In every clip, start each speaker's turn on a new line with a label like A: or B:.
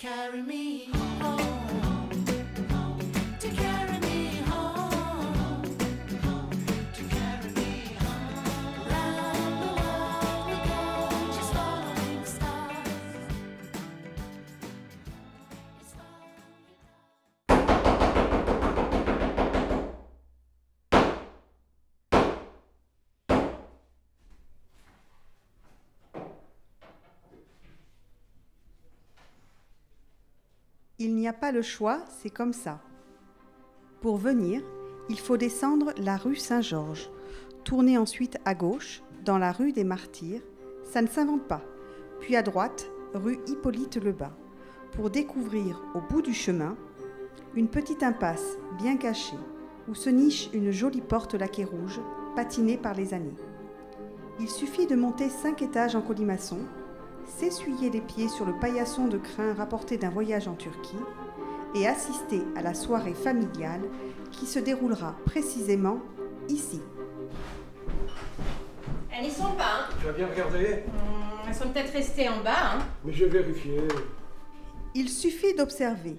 A: carry me home, to carry me home, to carry me home. Round the world we go, just following the stars. It's
B: Il n'y a pas le choix, c'est comme ça. Pour venir, il faut descendre la rue Saint-Georges, tourner ensuite à gauche, dans la rue des Martyrs, ça ne s'invente pas, puis à droite, rue Hippolyte-Lebas, pour découvrir au bout du chemin une petite impasse bien cachée, où se niche une jolie porte laquée rouge, patinée par les années. Il suffit de monter 5 étages en colimaçon, s'essuyer les pieds sur le paillasson de crin rapporté d'un voyage en Turquie et assister à la soirée familiale qui se déroulera précisément ici.
C: Elles n'y sont pas, hein.
D: Tu vas bien regarder?
C: Elles sont peut-être restées en bas, hein.
D: Mais je vais vérifier.
B: Il suffit d'observer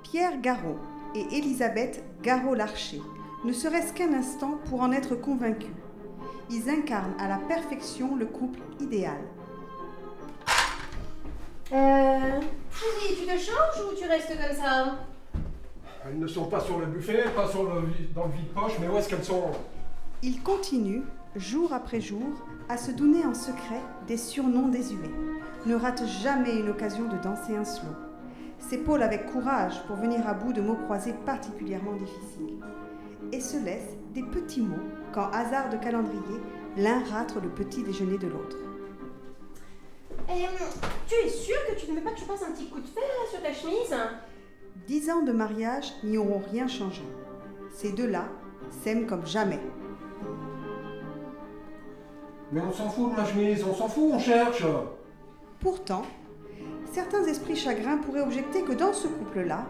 B: Pierre Garot et Elisabeth Garot-Larcher, ne serait-ce qu'un instant pour en être convaincus. Ils incarnent à la perfection le couple idéal.
C: Pourri, tu te changes ou tu restes comme ça?
D: Elles ne sont pas sur le buffet, pas dans le vide-poche, mais où est-ce qu'elles sont?
B: Ils continuent, jour après jour, à se donner en secret des surnoms désuets, ne ratent jamais une occasion de danser un slow, s'épaulent avec courage pour venir à bout de mots croisés particulièrement difficiles, et se laissent des petits mots quand, hasard de calendrier, l'un rate le petit déjeuner de l'autre.
C: Tu es sûre que tu ne veux pas que je passe un petit coup de fer là, sur ta chemise?
B: 10 ans de mariage n'y auront rien changé. Ces deux-là s'aiment comme jamais.
D: Mais on s'en fout de ma chemise, on s'en fout, on cherche.
B: Pourtant, certains esprits chagrins pourraient objecter que dans ce couple-là,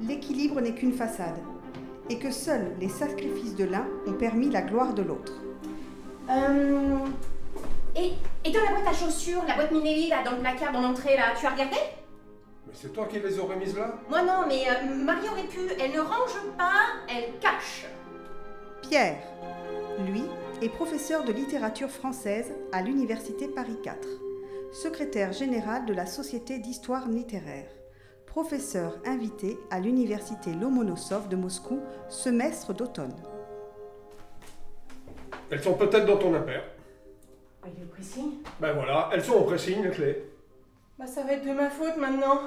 B: l'équilibre n'est qu'une façade, et que seuls les sacrifices de l'un ont permis la gloire de l'autre.
C: Et dans la boîte à chaussures, la boîte Minelli, là, dans le placard, dans l'entrée, là, tu as regardé?
D: Mais c'est toi qui les aurais mises là?
C: Moi non, mais Marie aurait pu. Elle ne range pas, elle cache.
B: Pierre, lui, est professeur de littérature française à l'Université Paris IV, secrétaire général de la Société d'histoire littéraire, professeur invité à l'Université Lomonosov de Moscou, semestre d'automne.
D: Elles sont peut-être dans ton impair.
C: Il est au pressing.
D: Ben voilà, elles sont au pressing, les clés.
C: Bah ça va être de ma faute maintenant.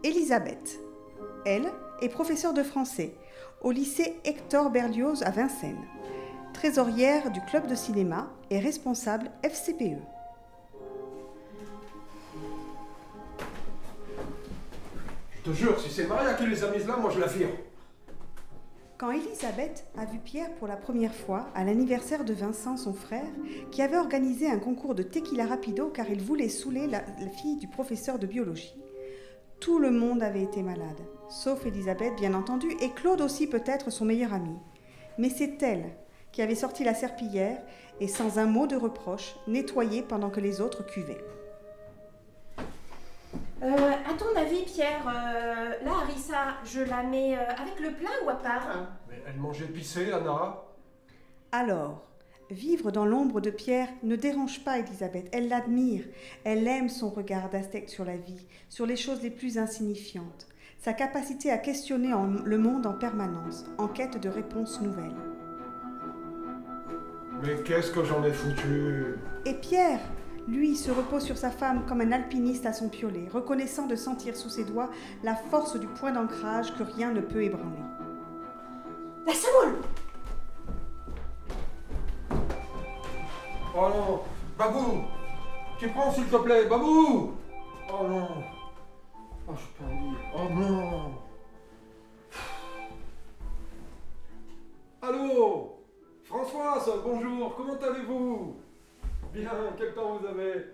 B: Elisabeth, elle, est professeure de français au lycée Hector Berlioz à Vincennes, trésorière du club de cinéma et responsable FCPE.
D: Je te jure, si c'est Maria qui les a mises là, moi je la vire.
B: Quand Elisabeth a vu Pierre pour la première fois à l'anniversaire de Vincent, son frère, qui avait organisé un concours de tequila rapido car il voulait saouler la fille du professeur de biologie, tout le monde avait été malade, sauf Elisabeth bien entendu, et Claude aussi peut-être son meilleur ami. Mais c'est elle qui avait sorti la serpillière et sans un mot de reproche, nettoyé pendant que les autres cuvaient.
C: À ton avis, Pierre, là, Harissa, je la mets avec le plat ou à part?
D: Mais elle mangeait épicé, Anna.
B: Alors, vivre dans l'ombre de Pierre ne dérange pas Elisabeth, elle l'admire, elle aime son regard d'Aztèque sur la vie, sur les choses les plus insignifiantes, sa capacité à questionner le monde en permanence, en quête de réponses nouvelles.
D: Mais qu'est-ce que j'en ai foutu?
B: Et Pierre, lui, se repose sur sa femme comme un alpiniste à son piolet, reconnaissant de sentir sous ses doigts la force du point d'ancrage que rien ne peut ébranler.
C: La semoule!
D: Oh non, Babou! Tu prends s'il te plaît, Babou! Oh non! Oh, je peux en dire. Oh non! Allô? Françoise, bonjour, comment allez-vous? Bien, quel temps vous avez?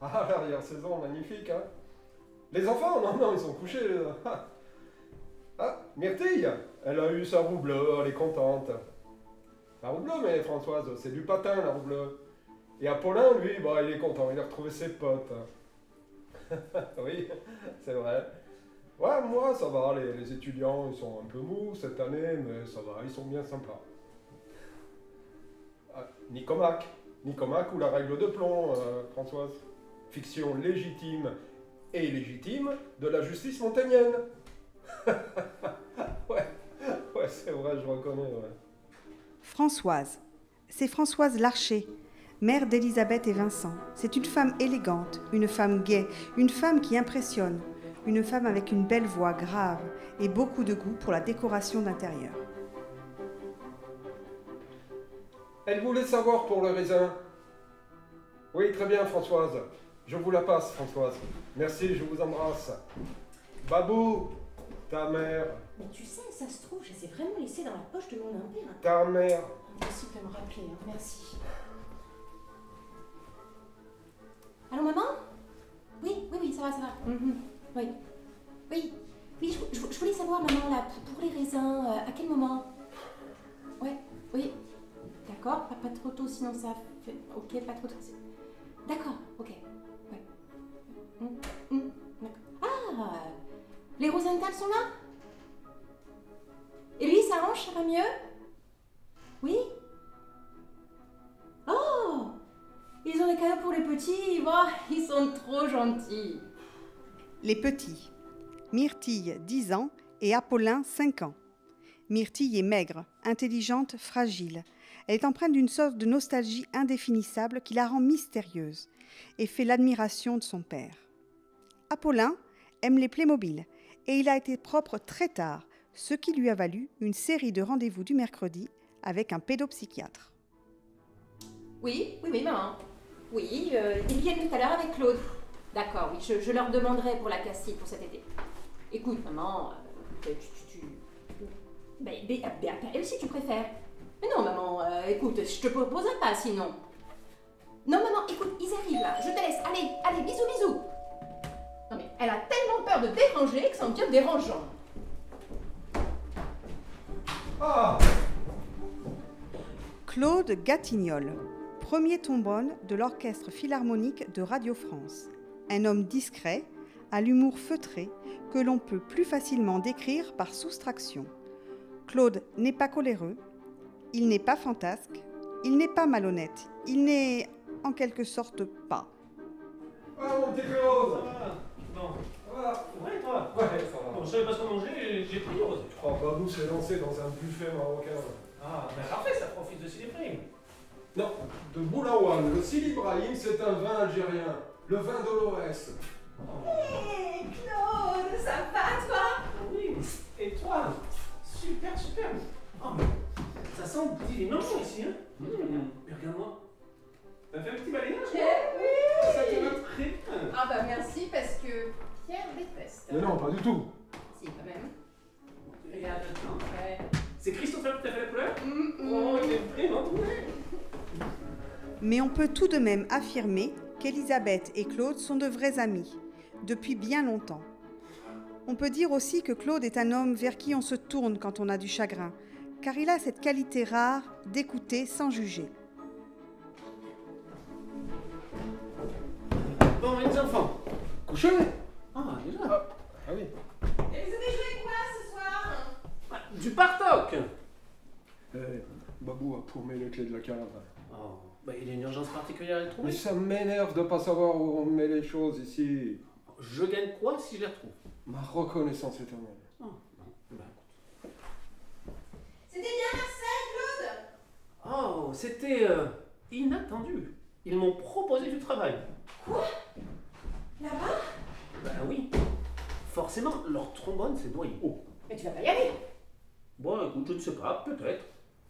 D: Ah, l'arrière-saison, magnifique, hein? Les enfants? Non, non, ils sont couchés. Ah, Myrtille, elle a eu sa roue bleue, elle est contente. La roue bleue, mais Françoise, c'est du patin, la roue bleue. Et Apollin, lui, bah, il est content, il a retrouvé ses potes. Oui, c'est vrai. Ouais, moi, ça va, les étudiants, ils sont un peu mous cette année, mais ça va, ils sont bien sympas. Ah, Nicomaque ou la règle de plomb, Françoise. Fiction légitime et illégitime de la justice montaignienne. Ouais, c'est vrai, je reconnais, ouais.
B: Françoise. C'est Françoise Larcher, mère d'Élisabeth et Vincent. C'est une femme élégante, une femme gaie, une femme qui impressionne, une femme avec une belle voix grave et beaucoup de goût pour la décoration d'intérieur.
D: Elle voulait savoir pour le raisin. Oui, très bien, Françoise. Je vous la passe, Françoise. Merci, je vous embrasse. Babou, ta mère.
C: Mais tu sais, ça se trouve, je les ai vraiment laissés dans la poche de mon imbé.
D: Ta mère.
C: Impossible de me rappeler, hein. Merci. Allô, maman? Oui, ça va. Oui. Oui, je voulais savoir, maman, là, pour les raisins, à quel moment? Ouais, oui. D'accord, pas trop tôt, sinon ça fait... Ok, pas trop tôt. D'accord, ok. Ouais. D'accord. Ah, les Rosenthal sont là? Et lui, ça range, ça va mieux? Oui? Oh! Ils ont des cadeaux pour les petits, oh, ils sont trop gentils.
B: Les petits. Myrtille, 10 ans, et Apollin, 5 ans. Myrtille est maigre, intelligente, fragile. Elle est empreinte d'une sorte de nostalgie indéfinissable qui la rend mystérieuse et fait l'admiration de son père. Apollin aime les Playmobil et il a été propre très tard, ce qui lui a valu une série de rendez-vous du mercredi avec un pédopsychiatre.
C: Oui, maman. Oui, ils viennent tout à l'heure avec Claude. D'accord, oui, je leur demanderai pour la Castille pour cet été. Écoute, maman, appelle si tu préfères. Mais non, maman, écoute, je te proposerai pas sinon. Non, maman, écoute, ils arrivent là, je te laisse. Allez, bisous. Non mais, elle a tellement peur de déranger que ça en devient dérangeant.
D: Ah!
B: Claude Gatignol, premier trombone de l'Orchestre Philharmonique de Radio France. Un homme discret, à l'humour feutré, que l'on peut plus facilement décrire par soustraction. Claude n'est pas coléreux, il n'est pas fantasque, il n'est pas malhonnête, il n'est en quelque sorte pas.
D: Ah, mon petit Claude!
E: Bon,
D: Ça va?
E: ouais, toi?
D: Ouais, ça va.
E: Bon, je savais pas ce qu'on mangeait, j'ai pris Rose.
D: Oh, Babou s'est lancé dans un buffet marocain.
E: Ah, ben parfait, ça profite de Célébrine.
D: Non, de Boulaouane. Le Sidi Ibrahim, c'est un vin algérien. Le vin Dolores.
C: Hé, Claude, ça va toi?
E: Oui, et toi? Super. Oh, mais ça sent divinement ici, hein? Mais regarde-moi. T'as fait un petit balayage?
C: Oui.
E: Ça te va très bien.
C: Ah bah merci parce que Pierre déteste.
D: Mais non, pas du tout.
C: Si, quand même.
E: Regarde, attends.
C: Ouais.
E: C'est Christopher qui t'a fait la couleur? Oh, il est vraiment doué.
B: Mais on peut tout de même affirmer qu'Élisabeth et Claude sont de vrais amis, depuis bien longtemps. On peut dire aussi que Claude est un homme vers qui on se tourne quand on a du chagrin, car il a cette qualité rare d'écouter sans juger.
E: Bon, les enfants.
D: Couché?
E: Ah, déjà.
D: Ah oui.
C: Et vous avez joué quoi ce soir?
E: Ah, du Bartok.
D: Babou a paumé les clés de la cave.
E: Oh, bah il y a une urgence particulière à les
D: Mais
E: trouver.
D: ça m'énerve de pas savoir où on met les choses ici.
E: Je gagne quoi si je les retrouve?
D: Ma reconnaissance éternelle.
E: Oh, non. Bah, écoute.
C: C'était bien Marseille, Claude?
E: Oh, c'était inattendu. Ils m'ont proposé du travail.
C: Là-bas?
E: Bah oui. Forcément, leur trombone s'est noyé. Oh.
C: Mais tu vas pas y aller.
E: Bon, écoute, je ne sais pas, peut-être.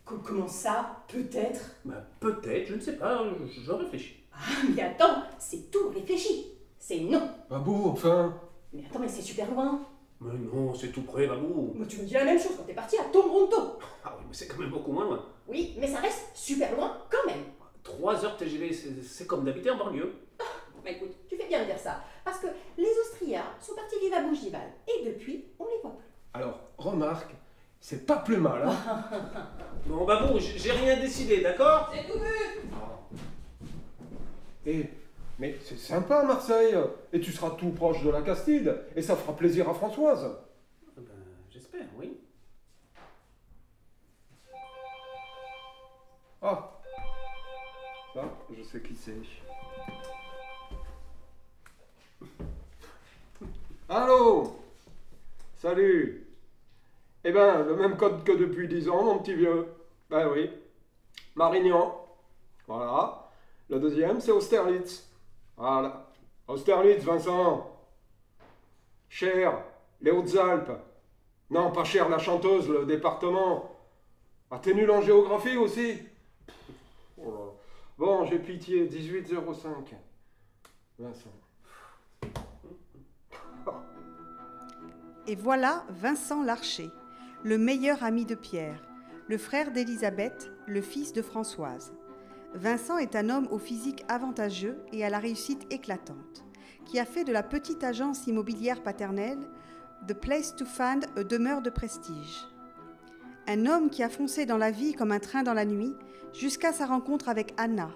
C: Comment ça? Peut-être.
E: Bah peut-être, je ne sais pas, je réfléchis.
C: Ah, mais attends, c'est tout réfléchi. C'est non.
D: Babou, enfin.
C: Mais attends, mais c'est super loin.
E: Mais non, c'est tout près, Babou.
C: Moi, tu me dis la même chose quand t'es parti à Tombronto.
E: Ah oui, mais c'est quand même beaucoup moins loin.
C: Oui, mais ça reste super loin quand même.
E: 3 heures TGV, c'est comme d'habiter en banlieue.
C: Bah écoute, tu fais bien de dire ça. Parce que les Austriacs sont partis vivre à Bougival. Et depuis, on les voit plus.
D: Alors, remarque, c'est pas plus mal, hein.
E: Bon, Babou, j'ai rien décidé, d'accord?
C: C'est tout vu.
D: Et Mais c'est sympa Marseille, et tu seras tout proche de la Castide, et ça fera plaisir à Françoise.
E: Ben, j'espère, oui.
D: Ah, ça, je sais qui c'est. Allô? Salut. Eh ben, le même code que depuis 10 ans, mon petit vieux. Ben oui. Marignan. Voilà. Le deuxième, c'est Austerlitz. Voilà. Austerlitz, Vincent. Cher, les Hautes-Alpes. Non, pas Cher, la chanteuse, le département. Ah, t'es nul en géographie aussi? Oh là. Bon, j'ai pitié, 18,05. Vincent.
B: Et voilà Vincent Larcher, le meilleur ami de Pierre, le frère d'Élisabeth, le fils de Françoise. Vincent est un homme au physique avantageux et à la réussite éclatante, qui a fait de la petite agence immobilière paternelle The Place to Find a demeure de prestige. Un homme qui a foncé dans la vie comme un train dans la nuit jusqu'à sa rencontre avec Anna,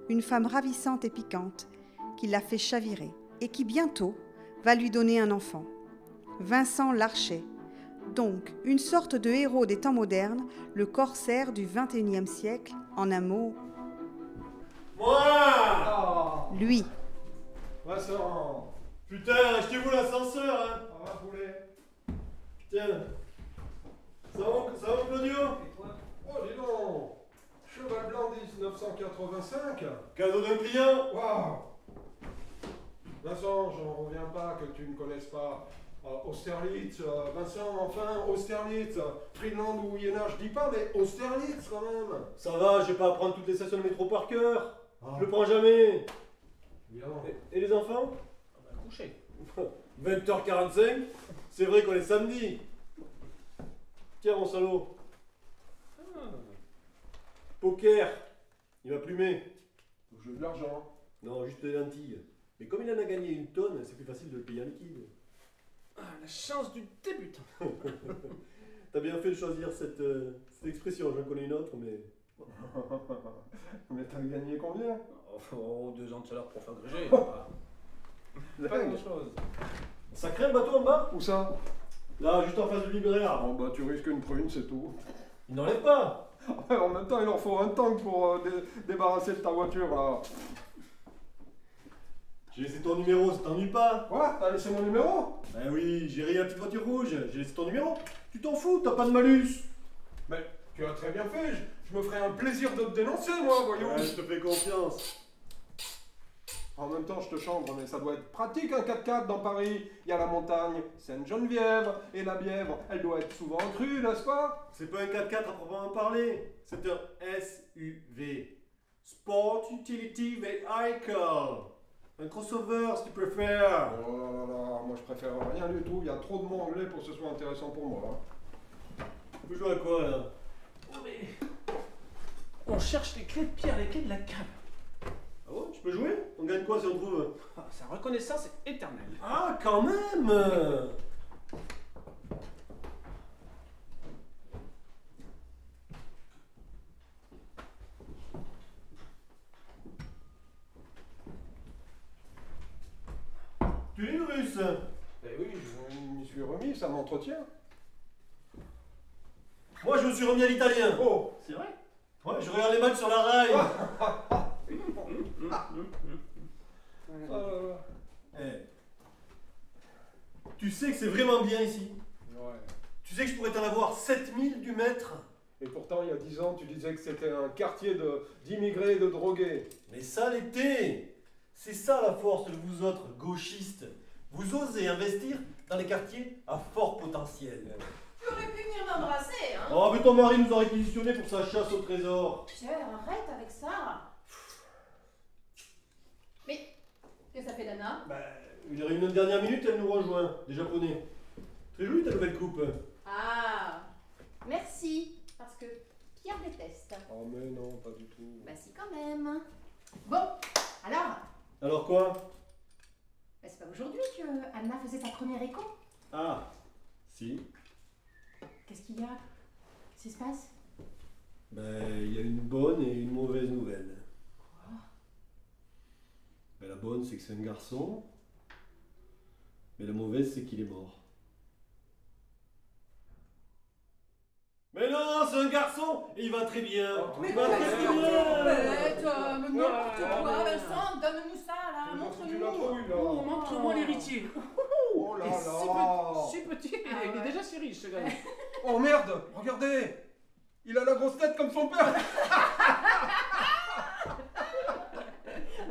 B: une femme ravissante et piquante qui l'a fait chavirer et qui bientôt va lui donner un enfant. Vincent Larcher, donc une sorte de héros des temps modernes, le corsaire du XXIe siècle, en un mot,
F: Moi
D: Ah,
B: lui.
D: Vincent.
F: Putain, achetez-vous l'ascenseur, hein.
D: Ça va, poulet?
F: Tiens. Ça va, Claudio?
D: Oh, dis donc. Cheval blanc 1985.
F: Cadeau d'un client?
D: Waouh. Vincent, j'en reviens pas que tu ne connaisses pas Austerlitz. Vincent, enfin, Austerlitz. Friedland ou Iéna, je dis pas, mais Austerlitz quand même.
F: Ça va, je vais pas apprendre toutes les stations de métro par cœur.
D: Ah.
F: Je le prends jamais.
D: Bien.
F: Et les enfants?
E: On va coucher.
F: 20h45, c'est vrai qu'on est samedi. Tiens, mon salaud.
E: Ah.
F: Poker. Il m'a plumé.
D: Je veux de l'argent.
F: Non, juste des lentilles. Mais comme il en a gagné une tonne, c'est plus facile de le payer en liquide.
E: Ah, la chance du débutant.
F: T'as bien fait de choisir cette expression, j'en connais une autre, mais...
D: Mais t'as gagné combien?
E: Oh, 2 ans de salaire pour faire gruger. Pas
D: Dingue.
E: grand chose.
F: Ça craint le bateau en bas?
D: Où ça?
F: Là, juste en face du libraire.
D: Oh bah tu risques une prune, c'est tout.
F: Il n'enlève pas.
D: Ouais, en même temps, il leur faut un tank pour débarrasser de ta voiture là.
F: J'ai laissé ton numéro, ça t'ennuie pas?
D: Quoi? T'as laissé mon numéro?
F: Ben oui, j'ai rayé la petite voiture rouge, j'ai laissé ton numéro. Tu t'en fous, t'as pas de malus.
D: Mais tu as très bien fait, je me ferai un plaisir de te dénoncer moi, voyons.
F: Ouais, je te fais confiance.
D: En même temps, je te chambre, mais ça doit être pratique un 4x4 dans Paris. Il y a la montagne Sainte-Geneviève, et la Bièvre, elle doit être souvent crue, n'est-ce pas?
F: C'est pas un 4x4 à proprement parler, c'est un SUV. Sport Utility Vehicle. Un crossover si tu préfères.
D: Oh là là là, moi je préfère rien du tout, il y a trop de mots anglais pour que ce soit intéressant pour moi.
F: Tu peux jouer à quoi là?
E: Oh, mais... On cherche les clés de Pierre, les clés de la cave.
F: Ah ouais, je peux jouer? On gagne quoi si on trouve?
E: Ah, sa reconnaissance est éternelle.
F: Ah, quand même. Tu lis le russe?
D: Eh oui, je m'y suis remis, ça m'entretient.
F: Moi, je me suis remis à l'italien.
D: Oh.
E: C'est vrai?
F: Ouais, je regarde les matchs sur la rail. Eh. Tu sais que c'est vraiment bien ici.
D: Ouais.
F: Tu sais que je pourrais t'en avoir 7000 du mètre.
D: Et pourtant, il y a 10 ans, tu disais que c'était un quartier d'immigrés et de drogués.
F: Mais ça l'était. C'est ça la force de vous autres gauchistes. Vous osez investir dans les quartiers à fort potentiel.
C: Tu aurais pu venir m'embrasser, hein?
F: Oh, mais ton mari nous a réquisitionné pour sa chasse au trésor.
C: Pierre, arrête avec ça. Mais, qu'est-ce que ça fait d'Anna?
F: Bah, une réunion de dernière minute, elle nous rejoint, des japonais. Très jolie ta nouvelle coupe.
C: Ah, merci. Parce que Pierre déteste.
D: Oh mais non, pas du tout.
C: Bah si, quand même. Bon, alors,
F: Alors quoi?
C: bah, c'est pas aujourd'hui que Anna faisait sa première écho.
F: Ah, si.
C: Qu'est-ce qu'il y a? Qu'est-ce qui se passe?
F: Ben, il y a une bonne et une mauvaise nouvelle.
C: Quoi?
F: Ben, la bonne, c'est que c'est un garçon. Mais la mauvaise, c'est qu'il est mort. Mais non, c'est un garçon et il va très bien.
C: Mais
F: Il va très
C: qu'est-ce
F: bien.
C: que tu fais, n'importe quoi, Vincent, donne-nous ça, là,
D: Tu la
C: montre-nous.
D: trouille, là.
E: Oh, montre-moi l'héritier.
D: Oh là
E: Et
D: là.
E: si petit,
C: Ah
E: il est
C: ouais.
E: déjà si riche, ce gars.
D: Oh merde, regardez. Il a la grosse tête comme son père.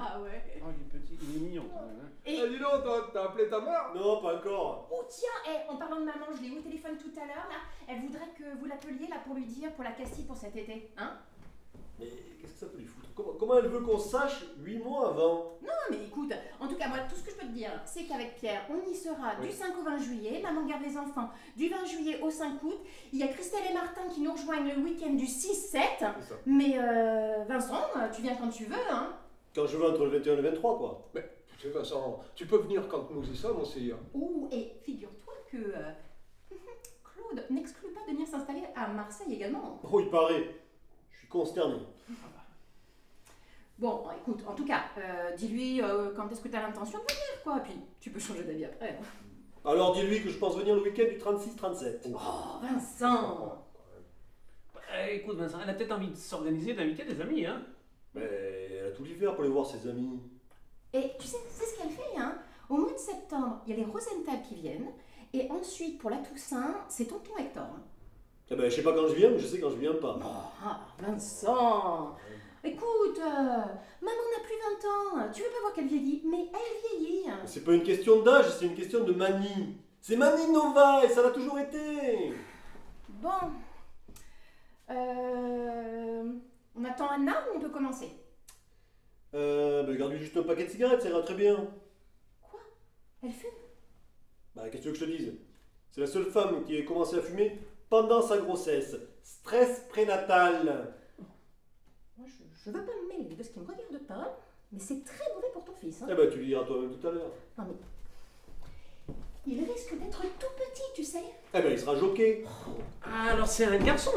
C: Ah ouais.
E: Oh, il est petit, il est mignon quand même. Hein.
C: Et,
D: Eh, dis donc, t'as appelé ta mère?
F: Non, pas encore.
C: oh tiens, en parlant de maman, je l'ai eu au téléphone tout à l'heure, là, elle voudrait que vous l'appeliez, là, pour lui dire, pour la Castille pour cet été, hein.
F: Mais qu'est-ce que ça peut lui foutre? Comment elle veut qu'on sache 8 mois avant?
C: Non, mais écoute, en tout cas, moi, tout ce que je peux te dire, c'est qu'avec Pierre, on y sera
D: Oui.
C: du 5 au 20 juillet, maman garde les enfants du 20 juillet au 5 août, il y a Christelle et Martin qui nous rejoignent le week-end du 6-7,
D: C'est ça.
C: mais Vincent, tu viens quand tu veux, hein.
F: Quand je veux entre le 21 et le 23, quoi.
D: Mais, tu sais, Vincent, tu peux venir quand nous y sommes aussi. Hein.
C: Oh, et figure-toi que Claude n'exclut pas de venir s'installer à Marseille également.
F: Oh, il paraît. Je suis consterné.
C: Bon, écoute, en tout cas, dis-lui quand est-ce que tu as l'intention de venir, quoi, puis tu peux changer d'avis après. Hein.
F: Alors dis-lui que je pense venir le week-end du 36-37.
C: Oh, Vincent.
E: Écoute, Vincent, elle a peut-être envie de s'organiser, d'inviter des amis, hein.
F: Mais elle a tout l'hiver pour aller voir ses amis.
C: Et tu sais, c'est ce qu'elle fait, hein. Au mois de septembre, il y a les Rosenthal qui viennent, et ensuite, pour la Toussaint, c'est tonton Hector. Hein.
F: Eh ben, je sais pas quand je viens, mais je sais quand je viens pas.
C: Ah, Vincent. Écoute, maman n'a plus 20 ans, tu veux pas voir qu'elle vieillit, mais elle vieillit.
F: Mais c'est pas une question d'âge, c'est une question de manie. C'est Manie Nova et ça l'a toujours été.
C: Bon. On attend Anna ou on peut commencer?
F: Ben, garde-lui juste un paquet de cigarettes, ça ira très bien.
C: Quoi? Elle fume?
F: Bah, qu'est-ce que tu veux que je te dise? C'est la seule femme qui ait commencé à fumer pendant sa grossesse. Stress prénatal.
C: Moi, je veux pas me mêler de ce qui me regarde pas, mais c'est très mauvais pour ton fils. Hein.
F: Eh ben, tu lui diras toi-même tout à l'heure.
C: Non mais... Il risque d'être tout petit, tu sais.
F: Eh ben, il sera joqué.
E: Ah, alors c'est un garçon.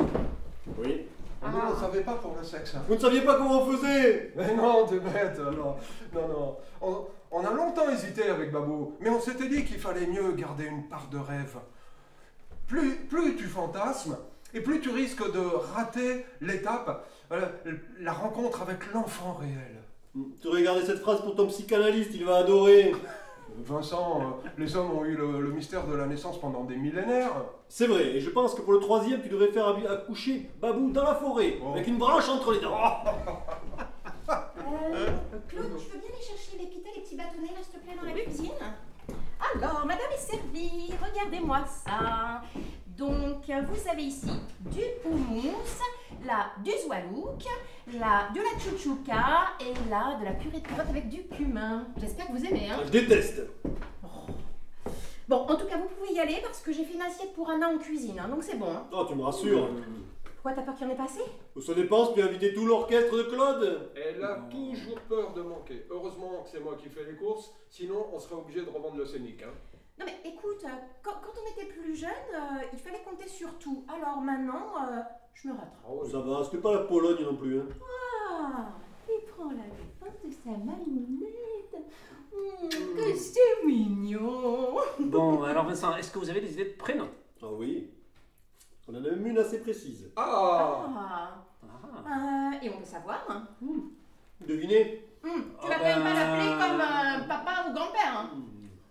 F: Oui.
D: Nous, on ne savait pas pour le sexe. Hein.
F: Vous ne saviez pas comment on faisait?
D: Mais non, t'es bête, non. Non. On a longtemps hésité avec Babou, mais on s'était dit qu'il fallait mieux garder une part de rêve. Plus tu fantasmes, et plus tu risques de rater l'étape, la rencontre avec l'enfant réel.
F: Tu aurais gardé cette phrase pour ton psychanalyste, il va adorer.
D: Vincent, les hommes ont eu le mystère de la naissance pendant des millénaires.
F: C'est vrai, et je pense que pour le troisième, tu devrais faire accoucher Babou dans la forêt,
D: Oh.
F: avec une branche entre les dents.
C: Claude, tu veux bien aller chercher les pitas, les petits bâtonnets, là, s'il te plaît, dans la cuisine? Alors, madame est servie, regardez-moi ça. Donc, vous avez ici du houmous, là, du zwalouk, là, de la chouchouka, et là, de la purée de carottes avec du cumin. J'espère que vous aimez, hein?
F: Je déteste.
C: Bon, en tout cas, vous pouvez y aller parce que j'ai fait une assiette pour Anna en cuisine, hein, donc c'est bon. Hein.
F: Oh, tu me rassures.
C: Pourquoi t'as peur qu'il y en ait pas assez?
F: Ça dépend, tu as invité tout l'orchestre de Claude.
D: Elle a toujours peur de manquer. Heureusement que c'est moi qui fais les courses, sinon on serait obligé de revendre le scénic. Hein.
C: Non mais écoute, quand on était plus jeune, il fallait compter sur tout. Alors maintenant, je me rattrape.
D: Ah ouais.
F: Ça va, c'était pas la Pologne non plus. Hein.
C: Ah, il prend la défense de sa mamounette. Que c'est mignon.
E: Bon, alors Vincent, est-ce que vous avez des idées de prénom?
F: Ah oui. On en a même une assez précise.
D: Ah
C: Et on peut savoir. Hein.
F: Devinez.
C: Tu
E: Oh
C: vas quand même pas
E: ben,
C: l'appeler comme papa ou grand-père. Hein.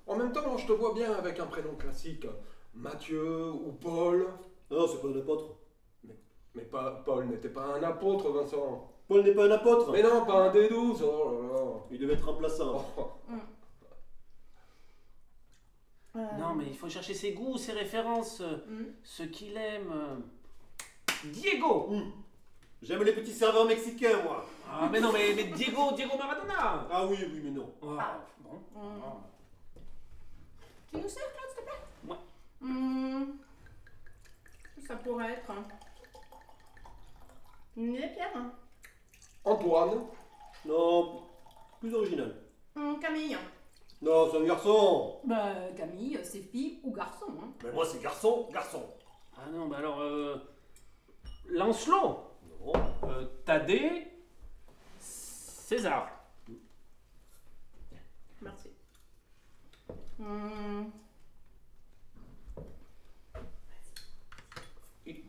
D: En même temps, je te vois bien avec un prénom classique. Mathieu ou Paul.
F: Non, c'est pas un apôtre.
D: Mais Paul n'était pas un apôtre, Vincent.
F: Paul n'est pas un apôtre.
D: Mais non, pas un D12. Oh là là.
F: Il devait être remplaçant.
D: Oh.
E: Non, mais il faut chercher ses goûts, ses références, ce qu'il aime. Diego!
F: J'aime les petits serveurs mexicains, moi.
E: Ah, mais non, mais Diego Maradona!
F: Ah oui, oui, mais non.
E: Ah, bon.
C: Tu nous sers, Claude, s'il te plaît?
E: Ouais.
C: Ça pourrait être. Mais Pierre. Hein.
D: Antoine.
F: Non, plus original.
C: Camille.
F: Non, c'est un garçon.
C: Bah, Camille, c'est fille ou garçon. Hein.
F: Mais moi, c'est garçon.
E: Ah non, bah alors, Lancelot,
F: Non.
E: Thaddée, César.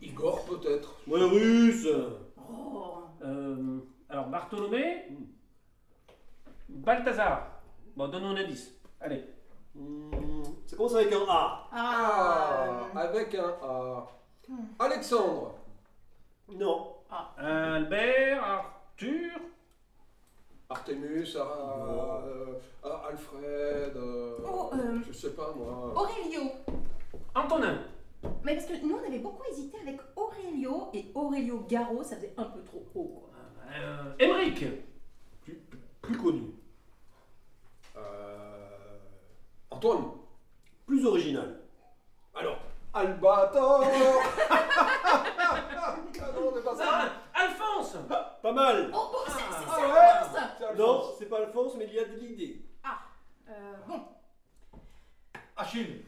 D: Igor, peut-être.
F: Moi, le russe.
C: Oh.
E: Alors, Bartholomé. Balthazar. Bon, donne-nous un indice. Allez.
F: Ça commence avec un A.
D: Ah, avec un A. Alexandre.
F: Non.
E: Albert, Arthur.
D: Artemus, Alfred, je sais pas moi.
C: Aurélio.
E: Antonin.
C: Mais parce que nous, on avait beaucoup hésité avec Aurélio et Aurélio Garo, ça faisait un peu trop haut, quoi.
E: Émeric.
F: Plus connu.
D: Antoine.
F: Plus original.
D: Alors, Albator. Ah non, c'est pas ça.
E: Alphonse.
F: Pas mal.
C: Oh, c'est
D: Ah
C: Alphonse.
D: C'est Alphonse.
F: Non, c'est pas Alphonse, mais il y a de l'idée.
C: Bon.
D: Achille.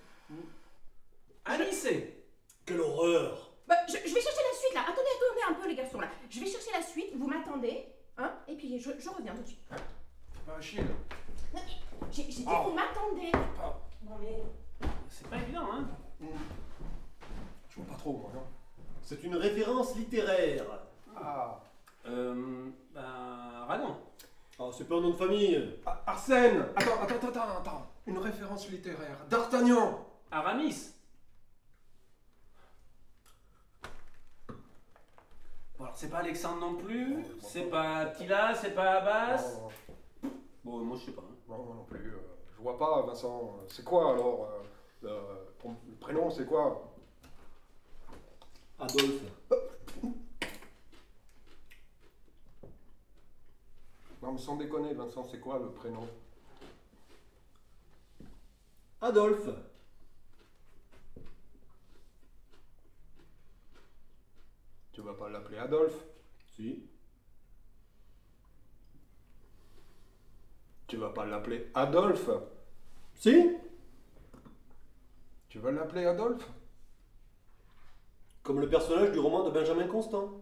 E: Anicet.
F: Quelle horreur.
C: Bah, je vais chercher la suite, là. Attendez un peu, les garçons, là. Je vais chercher la suite, vous m'attendez, hein, et puis je reviens tout de suite.
D: Pas Achille.
C: Non, mais j'ai dit
D: Ah.
C: vous m'attendez. Non, mais...
E: C'est pas évident, hein.
D: Je vois pas trop, moi, non.
F: C'est une référence littéraire.
D: Ah.
E: Radon.
F: Ah, c'est pas un nom de famille.
D: Arsène. Attends. Une référence littéraire. D'Artagnan.
E: Aramis. Bon, alors, c'est pas Alexandre non plus. C'est pas Attila, c'est pas Abbas.
D: Non,
E: Bon, moi, je sais pas. Hein.
D: non, moi non plus. Je vois pas, Vincent. C'est quoi alors le prénom, c'est quoi?
F: Adolphe.
D: Non, mais sans déconner, Vincent, c'est quoi le prénom?
F: Adolphe.
D: Tu vas pas l'appeler Adolphe?
F: Si.
D: Tu vas pas l'appeler Adolphe?
F: Si.
D: Tu vas l'appeler Adolphe?
F: Comme le personnage du roman de Benjamin Constant.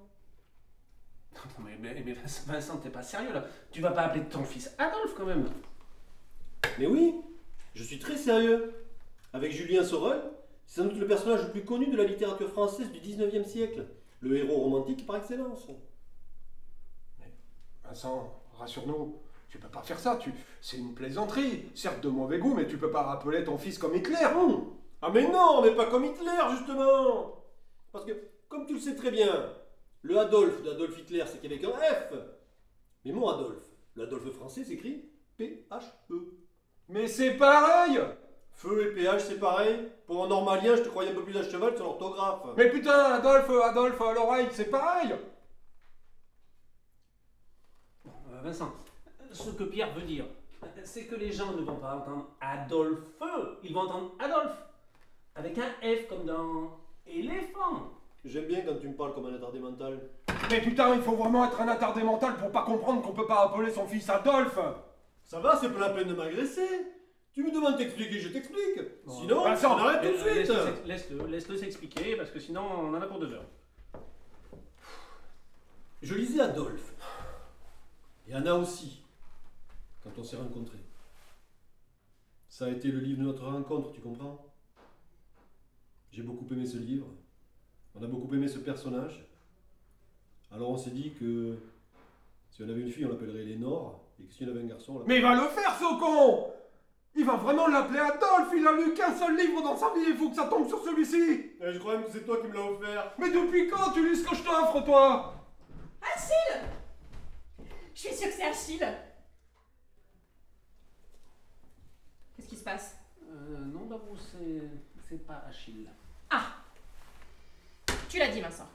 E: Non, mais Vincent, t'es pas sérieux là. Tu vas pas appeler ton fils Adolphe quand même.
F: Mais oui, je suis très sérieux. Avec Julien Sorel, c'est sans doute le personnage le plus connu de la littérature française du 19e siècle. Le héros romantique par excellence.
D: Vincent, rassure-nous. Tu peux pas faire ça, c'est une plaisanterie. Certes de mauvais goût, mais tu peux pas rappeler ton fils comme Hitler.
F: Ah mais non, mais pas comme Hitler, justement. Parce que, comme tu le sais très bien, le Adolphe d'Adolf Hitler, c'est qu'avec un F. Mais mon Adolphe, l'Adolphe français s'écrit P-H-E.
D: Mais c'est pareil.
F: Feu et PH, c'est pareil. Pour un normalien, je te croyais un peu plus à cheval sur l'orthographe.
D: Mais putain, Adolphe à l'oreille, c'est pareil.
E: Bon, Vincent, ce que Pierre veut dire, c'est que les gens ne vont pas entendre Adolphe, ils vont entendre Adolphe. Avec un F comme dans éléphant.
F: J'aime bien quand tu me parles comme un attardé mental.
D: Mais putain, il faut vraiment être un attardé mental pour pas comprendre qu'on peut pas appeler son fils Adolphe.
F: Ça va, c'est pas la peine de m'agresser. Tu me demandes d'expliquer, je t'explique. Sinon,
D: Vincent,
F: on arrête tout de suite.
E: Laisse-le s'expliquer, parce que sinon on en a pour 2 heures.
F: Je lisais Adolphe. Et Anna aussi, quand on s'est rencontrés. Ça a été le livre de notre rencontre, tu comprends? J'ai beaucoup aimé ce livre. On a beaucoup aimé ce personnage. Alors on s'est dit que si on avait une fille, on l'appellerait Lénore. Et que si on avait un garçon, on
D: Mais il va le faire, ce con. Il va vraiment l'appeler Adolphe. Il a lu qu'un seul livre dans sa vie. Il faut que ça tombe sur celui-ci.
F: Je crois même que c'est toi qui me l'as offert.
D: Mais depuis quand tu lis ce que je t'offre, toi?
C: Achille! Je suis sûre que c'est Achille. Qu'est-ce qui se passe?
E: Non, Babou, c'est pas Achille.
C: Ah! Tu l'as dit, Vincent.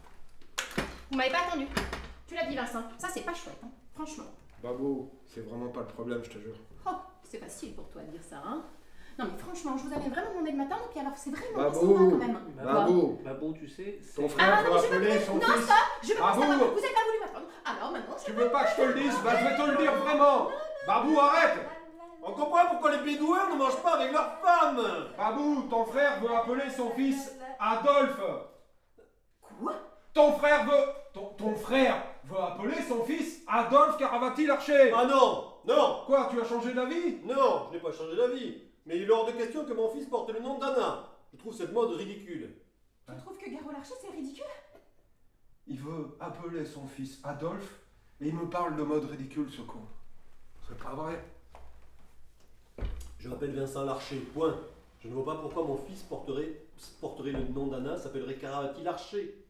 C: Vous m'avez pas attendu. Tu l'as dit, Vincent. Ça, c'est pas chouette, hein. Franchement.
D: Babou, c'est vraiment pas le problème, je te jure.
C: Oh, c'est facile pour toi de dire ça, hein. Non, mais franchement, je vous avais vraiment demandé de m'attendre, puis alors c'est vraiment pas
D: Babou.
C: sympa quand même.
D: Babou,
E: Babou, tu sais, c'est...
D: ton frère
C: Ah,
D: veut
C: non, mais je veux
D: appeler
C: pas-
D: son
C: non,
D: fils.
C: stop. Je veux pas
D: Babou.
C: savoir. Vous avez pas voulu m'attendre. Alors maintenant,
D: Tu veux pas que je te le dise? Bah, je vais te le dire vraiment. Babou, arrête.
F: On comprend pourquoi les bédouins ne mangent pas avec leurs femmes.
D: Babou, ton frère veut appeler son fils Adolphe.
C: Quoi?
D: Ton frère veut appeler son fils Adolphe Caravati Larcher.
F: Ah non, non,
D: Quoi, tu as changé d'avis?
F: non, je n'ai pas changé d'avis. Mais il est hors de question que mon fils porte le nom d'Anna. Je trouve cette mode ridicule.
C: Tu trouves que Garo Larcher, c'est ridicule?
D: Il veut appeler son fils Adolphe et il me parle de mode ridicule, ce con. C'est pas vrai.
F: Je m'appelle Vincent Larcher, point. Je ne vois pas pourquoi mon fils porterait le nom d'Anna, s'appellerait Caravati Larcher.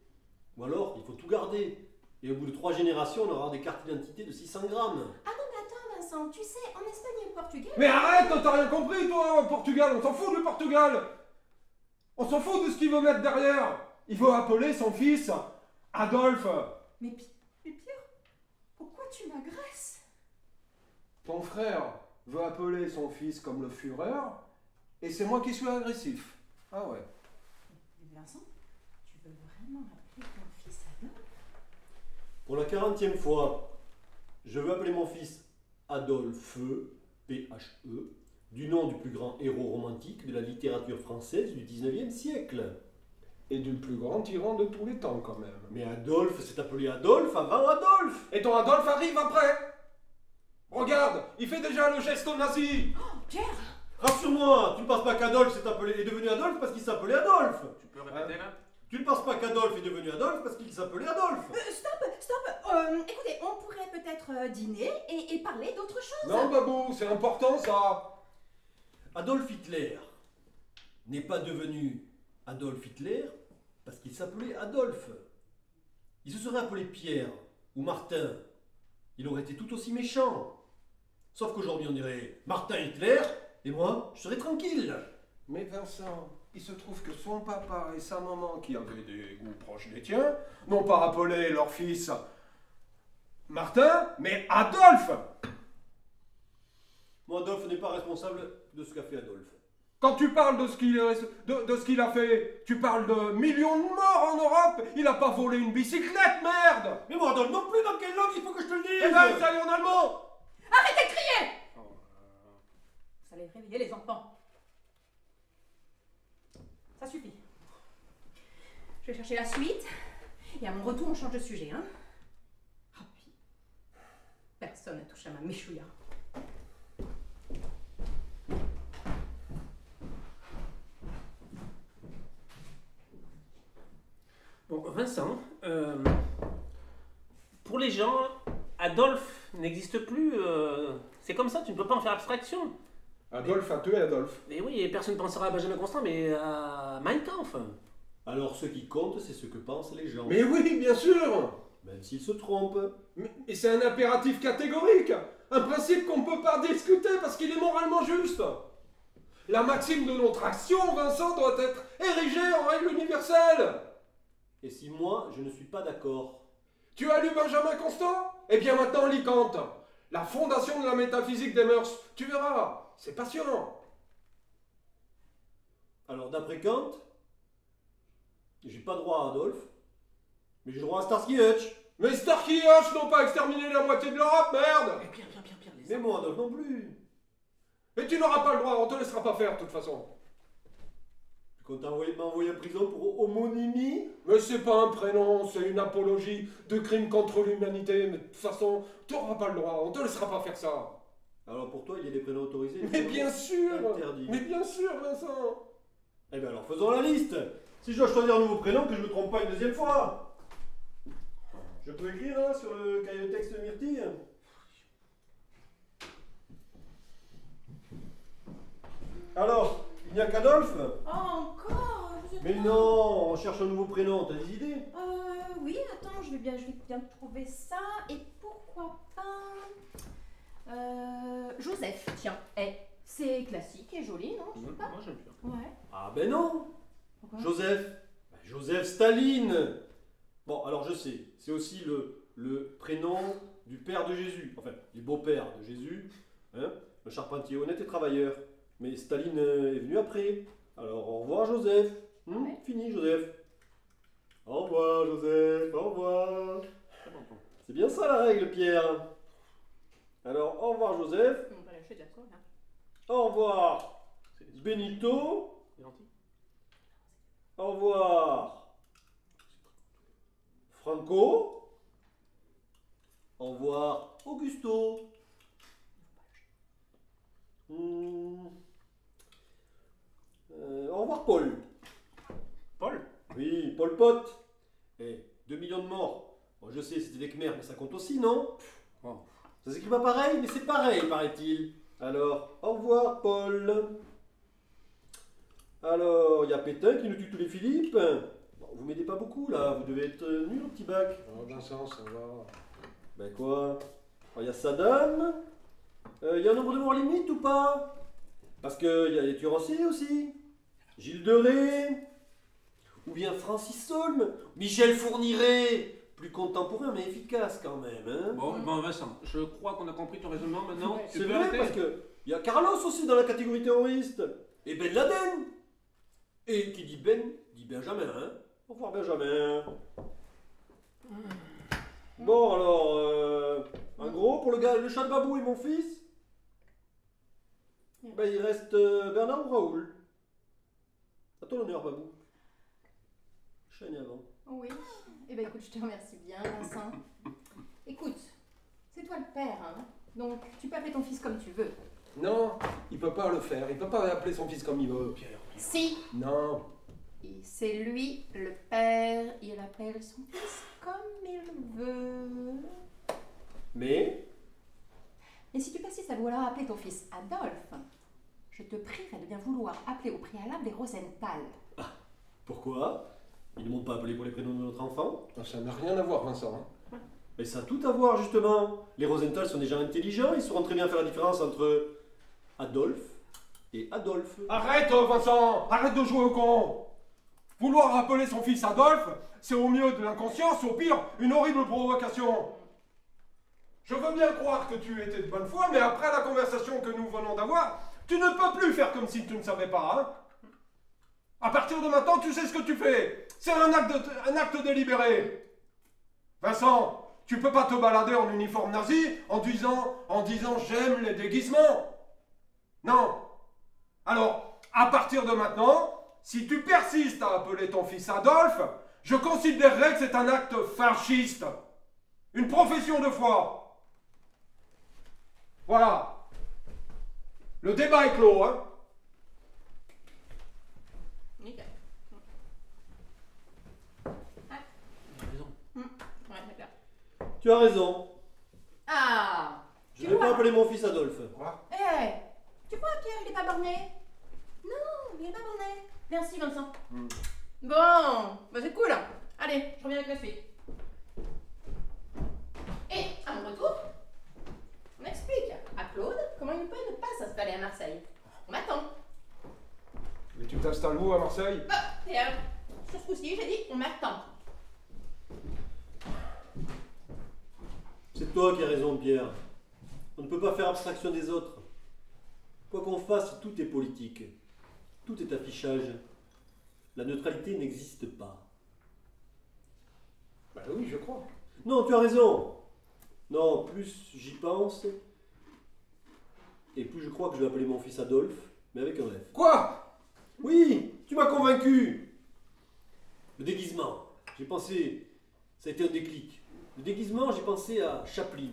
F: Ou alors, il faut tout garder. Et au bout de 3 générations, on aura des cartes d'identité de 600 grammes.
C: Ah non, mais attends, Vincent, tu sais, en Espagne et au Portugal...
D: Mais arrête, t'as rien compris, toi, au Portugal. On s'en fout du Portugal. On s'en fout de ce qu'il veut mettre derrière. Il veut appeler son fils Adolphe.
C: Mais Pierre, pourquoi tu m'agresses?
D: Ton frère veut appeler son fils comme le Führer, et c'est moi qui suis agressif. Ah ouais.
C: Mais Vincent, tu veux vraiment appeler ton fils Adolphe?
F: Pour la 40e fois, je veux appeler mon fils Adolphe, P-H-E, du nom du plus grand héros romantique de la littérature française du 19e siècle.
D: Et du plus grand tyran de tous les temps, quand même.
F: Mais Adolphe s'est appelé Adolphe avant Adolphe.
D: Et ton Adolphe arrive après. Regarde, il fait déjà le geste nazi.
C: Pierre!
F: Rassure-moi, tu ne penses pas qu'Adolphe est devenu Adolphe parce qu'il s'appelait Adolphe.
E: Tu peux répéter là?
F: Tu ne penses pas qu'Adolphe est devenu Adolphe parce qu'il s'appelait Adolphe.
C: Stop! Écoutez, on pourrait peut-être dîner et parler d'autre chose.
D: Non, Babou, c'est important, ça.
F: Adolf Hitler n'est pas devenu Adolf Hitler parce qu'il s'appelait Adolphe. Il se serait appelé Pierre ou Martin. Il aurait été tout aussi méchant. Sauf qu'aujourd'hui on dirait Martin Hitler et moi je serais tranquille.
D: Mais Vincent, il se trouve que son papa et sa maman, qui avaient des goûts proches des tiens, n'ont pas appelé leur fils Martin, mais Adolphe.
F: Moi, Adolphe n'est pas responsable de ce qu'a fait Adolphe.
D: Quand tu parles de ce qu'il a fait, tu parles de millions de morts en Europe. Il a pas volé une bicyclette, merde.
F: Mais moi, Adolphe non plus, dans quelle langue il faut que je te le dise?
D: Eh ben, ça y est en allemand.
C: Arrêtez de crier! Vous allez réveiller les enfants. Ça suffit. Je vais chercher la suite. Et à mon retour, on change de sujet, hein? Ah oui. Personne n'a touché à ma méchouilla.
E: Bon, Vincent, pour les gens, Adolphe n'existe plus. C'est comme ça, tu ne peux pas en faire abstraction.
D: Adolphe a tué Adolphe.
E: Mais oui, et personne ne pensera à Benjamin Constant, mais à Mein Kampf.
F: Alors, ce qui compte, c'est ce que pensent les gens.
D: Mais oui, bien sûr.
F: Même s'ils se trompent.
D: Et c'est un impératif catégorique. Un principe qu'on ne peut pas discuter parce qu'il est moralement juste. La maxime de notre action, Vincent, doit être érigée en règle universelle.
F: Et si moi, je ne suis pas d'accord?
D: Tu as lu Benjamin Constant? Eh bien maintenant, lis Kant. La fondation de la métaphysique des mœurs. Tu verras, c'est passionnant.
F: Alors, d'après Kant, j'ai pas droit à Adolphe, mais j'ai droit à Starsky Hutch.
D: Mais Starkey et Hutch n'ont pas exterminé la moitié de l'Europe, merde.
E: Mais Pierre, les
F: Mais moi, Adolphe non plus.
D: Et tu n'auras pas le droit, on te laissera pas faire de toute façon.
F: Tu comptes m'envoyer en prison pour homonymie?
D: Mais c'est pas un prénom, c'est une apologie de crime contre l'humanité. Mais de toute façon, tu n'auras pas le droit, on te laissera pas faire ça.
F: Alors pour toi, il y a des prénoms autorisés?
D: Mais bien sûr.
F: Interdit.
D: Mais bien sûr, Vincent.
F: Eh bien alors faisons la liste. Si je dois choisir un nouveau prénom, que je ne me trompe pas une deuxième fois. Je peux écrire là, sur le cahier de texte de Myrtille? Alors, il n'y a qu'Adolphe?
C: Oh, encore? Vous êtes
F: Mais
C: pas-
F: non, on cherche un nouveau prénom, t'as des idées?
C: Oui, attends, je vais bien trouver ça. Et pourquoi pas... Joseph, tiens. C'est classique et joli, non? Je sais pas.
E: Moi, j'aime bien.
C: Ouais.
F: Ah ben non.
C: Pourquoi?
F: Joseph. Joseph Staline. Bon, alors je sais, c'est aussi le prénom du père de Jésus, enfin, du beau-père de Jésus, hein, un charpentier honnête et travailleur. Mais Staline est venu après. Alors au revoir Joseph.
C: Ouais.
F: Fini Joseph. Au revoir Joseph, au revoir. C'est bien ça la règle Pierre. Alors au revoir Joseph,
C: On va lâcher, d'accord, là.
F: au revoir Benito,
E: C'est gentil.
F: au revoir Franco, au revoir Augusto. Au revoir, Paul.
E: Paul?
F: Oui, Pol Pot. 2 millions de morts. Bon, je sais, c'était des Khmers, mais ça compte aussi, non?
E: Bon.
F: Ça s'écrit pas pareil, mais c'est pareil, paraît-il. Alors, au revoir, Paul. Alors, il y a Pétain qui nous tue tous les Philippe. Bon, vous m'aidez pas beaucoup, là. Vous devez être nul au petit bac.
D: Oh, Vincent, ça va.
F: Ben quoi? Il y a Saddam. Il y a un nombre de morts limite ou pas? Parce qu'il y a les tueurs en série aussi. Gilles de Ré. Ou bien Francis Saulme. Michel Fourniret. Plus contemporain mais efficace quand même. Hein?
E: Bon, Vincent, je crois qu'on a compris ton raisonnement maintenant. Tu
F: C'est
E: peux
F: vrai
E: arrêter.
F: parce que il y a Carlos aussi dans la catégorie terroriste. Et Ben Laden. Et qui dit Ben, dit Benjamin. Hein? Au revoir Benjamin. Bon alors, en gros pour le chat de Babou et mon fils, ben, il reste Bernard ou Raoul. À ton honneur Babou. Chaîne avant.
C: Oui. Eh ben écoute, je te remercie bien, Vincent. Écoute, c'est toi le père, hein. Donc tu peux appeler ton fils comme tu veux.
D: Non, il peut pas le faire. Il peut pas appeler son fils comme il veut, Pierre.
C: Si.
D: Non.
C: Et c'est lui le père. Il appelle son fils comme il veut.
F: Mais
C: Et si tu persistes à vouloir appeler ton fils Adolphe, je te prierai de bien vouloir appeler au préalable les Rosenthal.
F: pourquoi? Ils ne m'ont pas appelé pour les prénoms de notre enfant?
D: Ça n'a rien à voir, Vincent. Hein.
F: Mais ça a tout à voir justement. Les Rosenthal sont des gens intelligents, ils sauront très bien faire la différence entre Adolphe et Adolphe.
D: Arrête, Vincent. Arrête de jouer au con. Vouloir appeler son fils Adolphe, c'est au mieux de l'inconscience, au pire, une horrible provocation. Je veux bien croire que tu étais de bonne foi, mais après la conversation que nous venons d'avoir, tu ne peux plus faire comme si tu ne savais pas, hein. À partir de maintenant, tu sais ce que tu fais. C'est un acte délibéré. Vincent, tu peux pas te balader en uniforme nazi en disant j'aime les déguisements. Non. Alors, à partir de maintenant, si tu persistes à appeler ton fils Adolphe, je considérerais que c'est un acte fasciste. Une profession de foi. Voilà. Le débat est clos, hein.
C: Nickel.
E: T'as raison.
C: Ouais, d'accord.
F: Tu as raison.
C: Ah.
F: Je
C: Tu
F: ne vais
C: vois
F: pas appeler mon fils Adolphe.
C: Eh, tu crois Pierre, il est pas borné? Non, il est pas borné. Merci Vincent. Bon, bah c'est cool. Allez, je reviens avec la suite. Et à mon retour, on explique à Claude comment il peut ne pas s'installer à Marseille. On m'attend.
D: Mais tu t'installes où à Marseille?
C: Et sur ce coup-ci, j'ai dit on m'attend.
F: C'est toi qui as raison, Pierre. On ne peut pas faire abstraction des autres. Quoi qu'on fasse, tout est politique. Tout est affichage. La neutralité n'existe pas.
D: Bah oui, je crois.
F: Non, tu as raison. Non, plus j'y pense, et plus je crois que je vais appeler mon fils Adolphe, mais avec un F.
D: Quoi?
F: Oui, tu m'as convaincu. Le déguisement, j'ai pensé, ça a été un déclic. Le déguisement, j'ai pensé à Chaplin.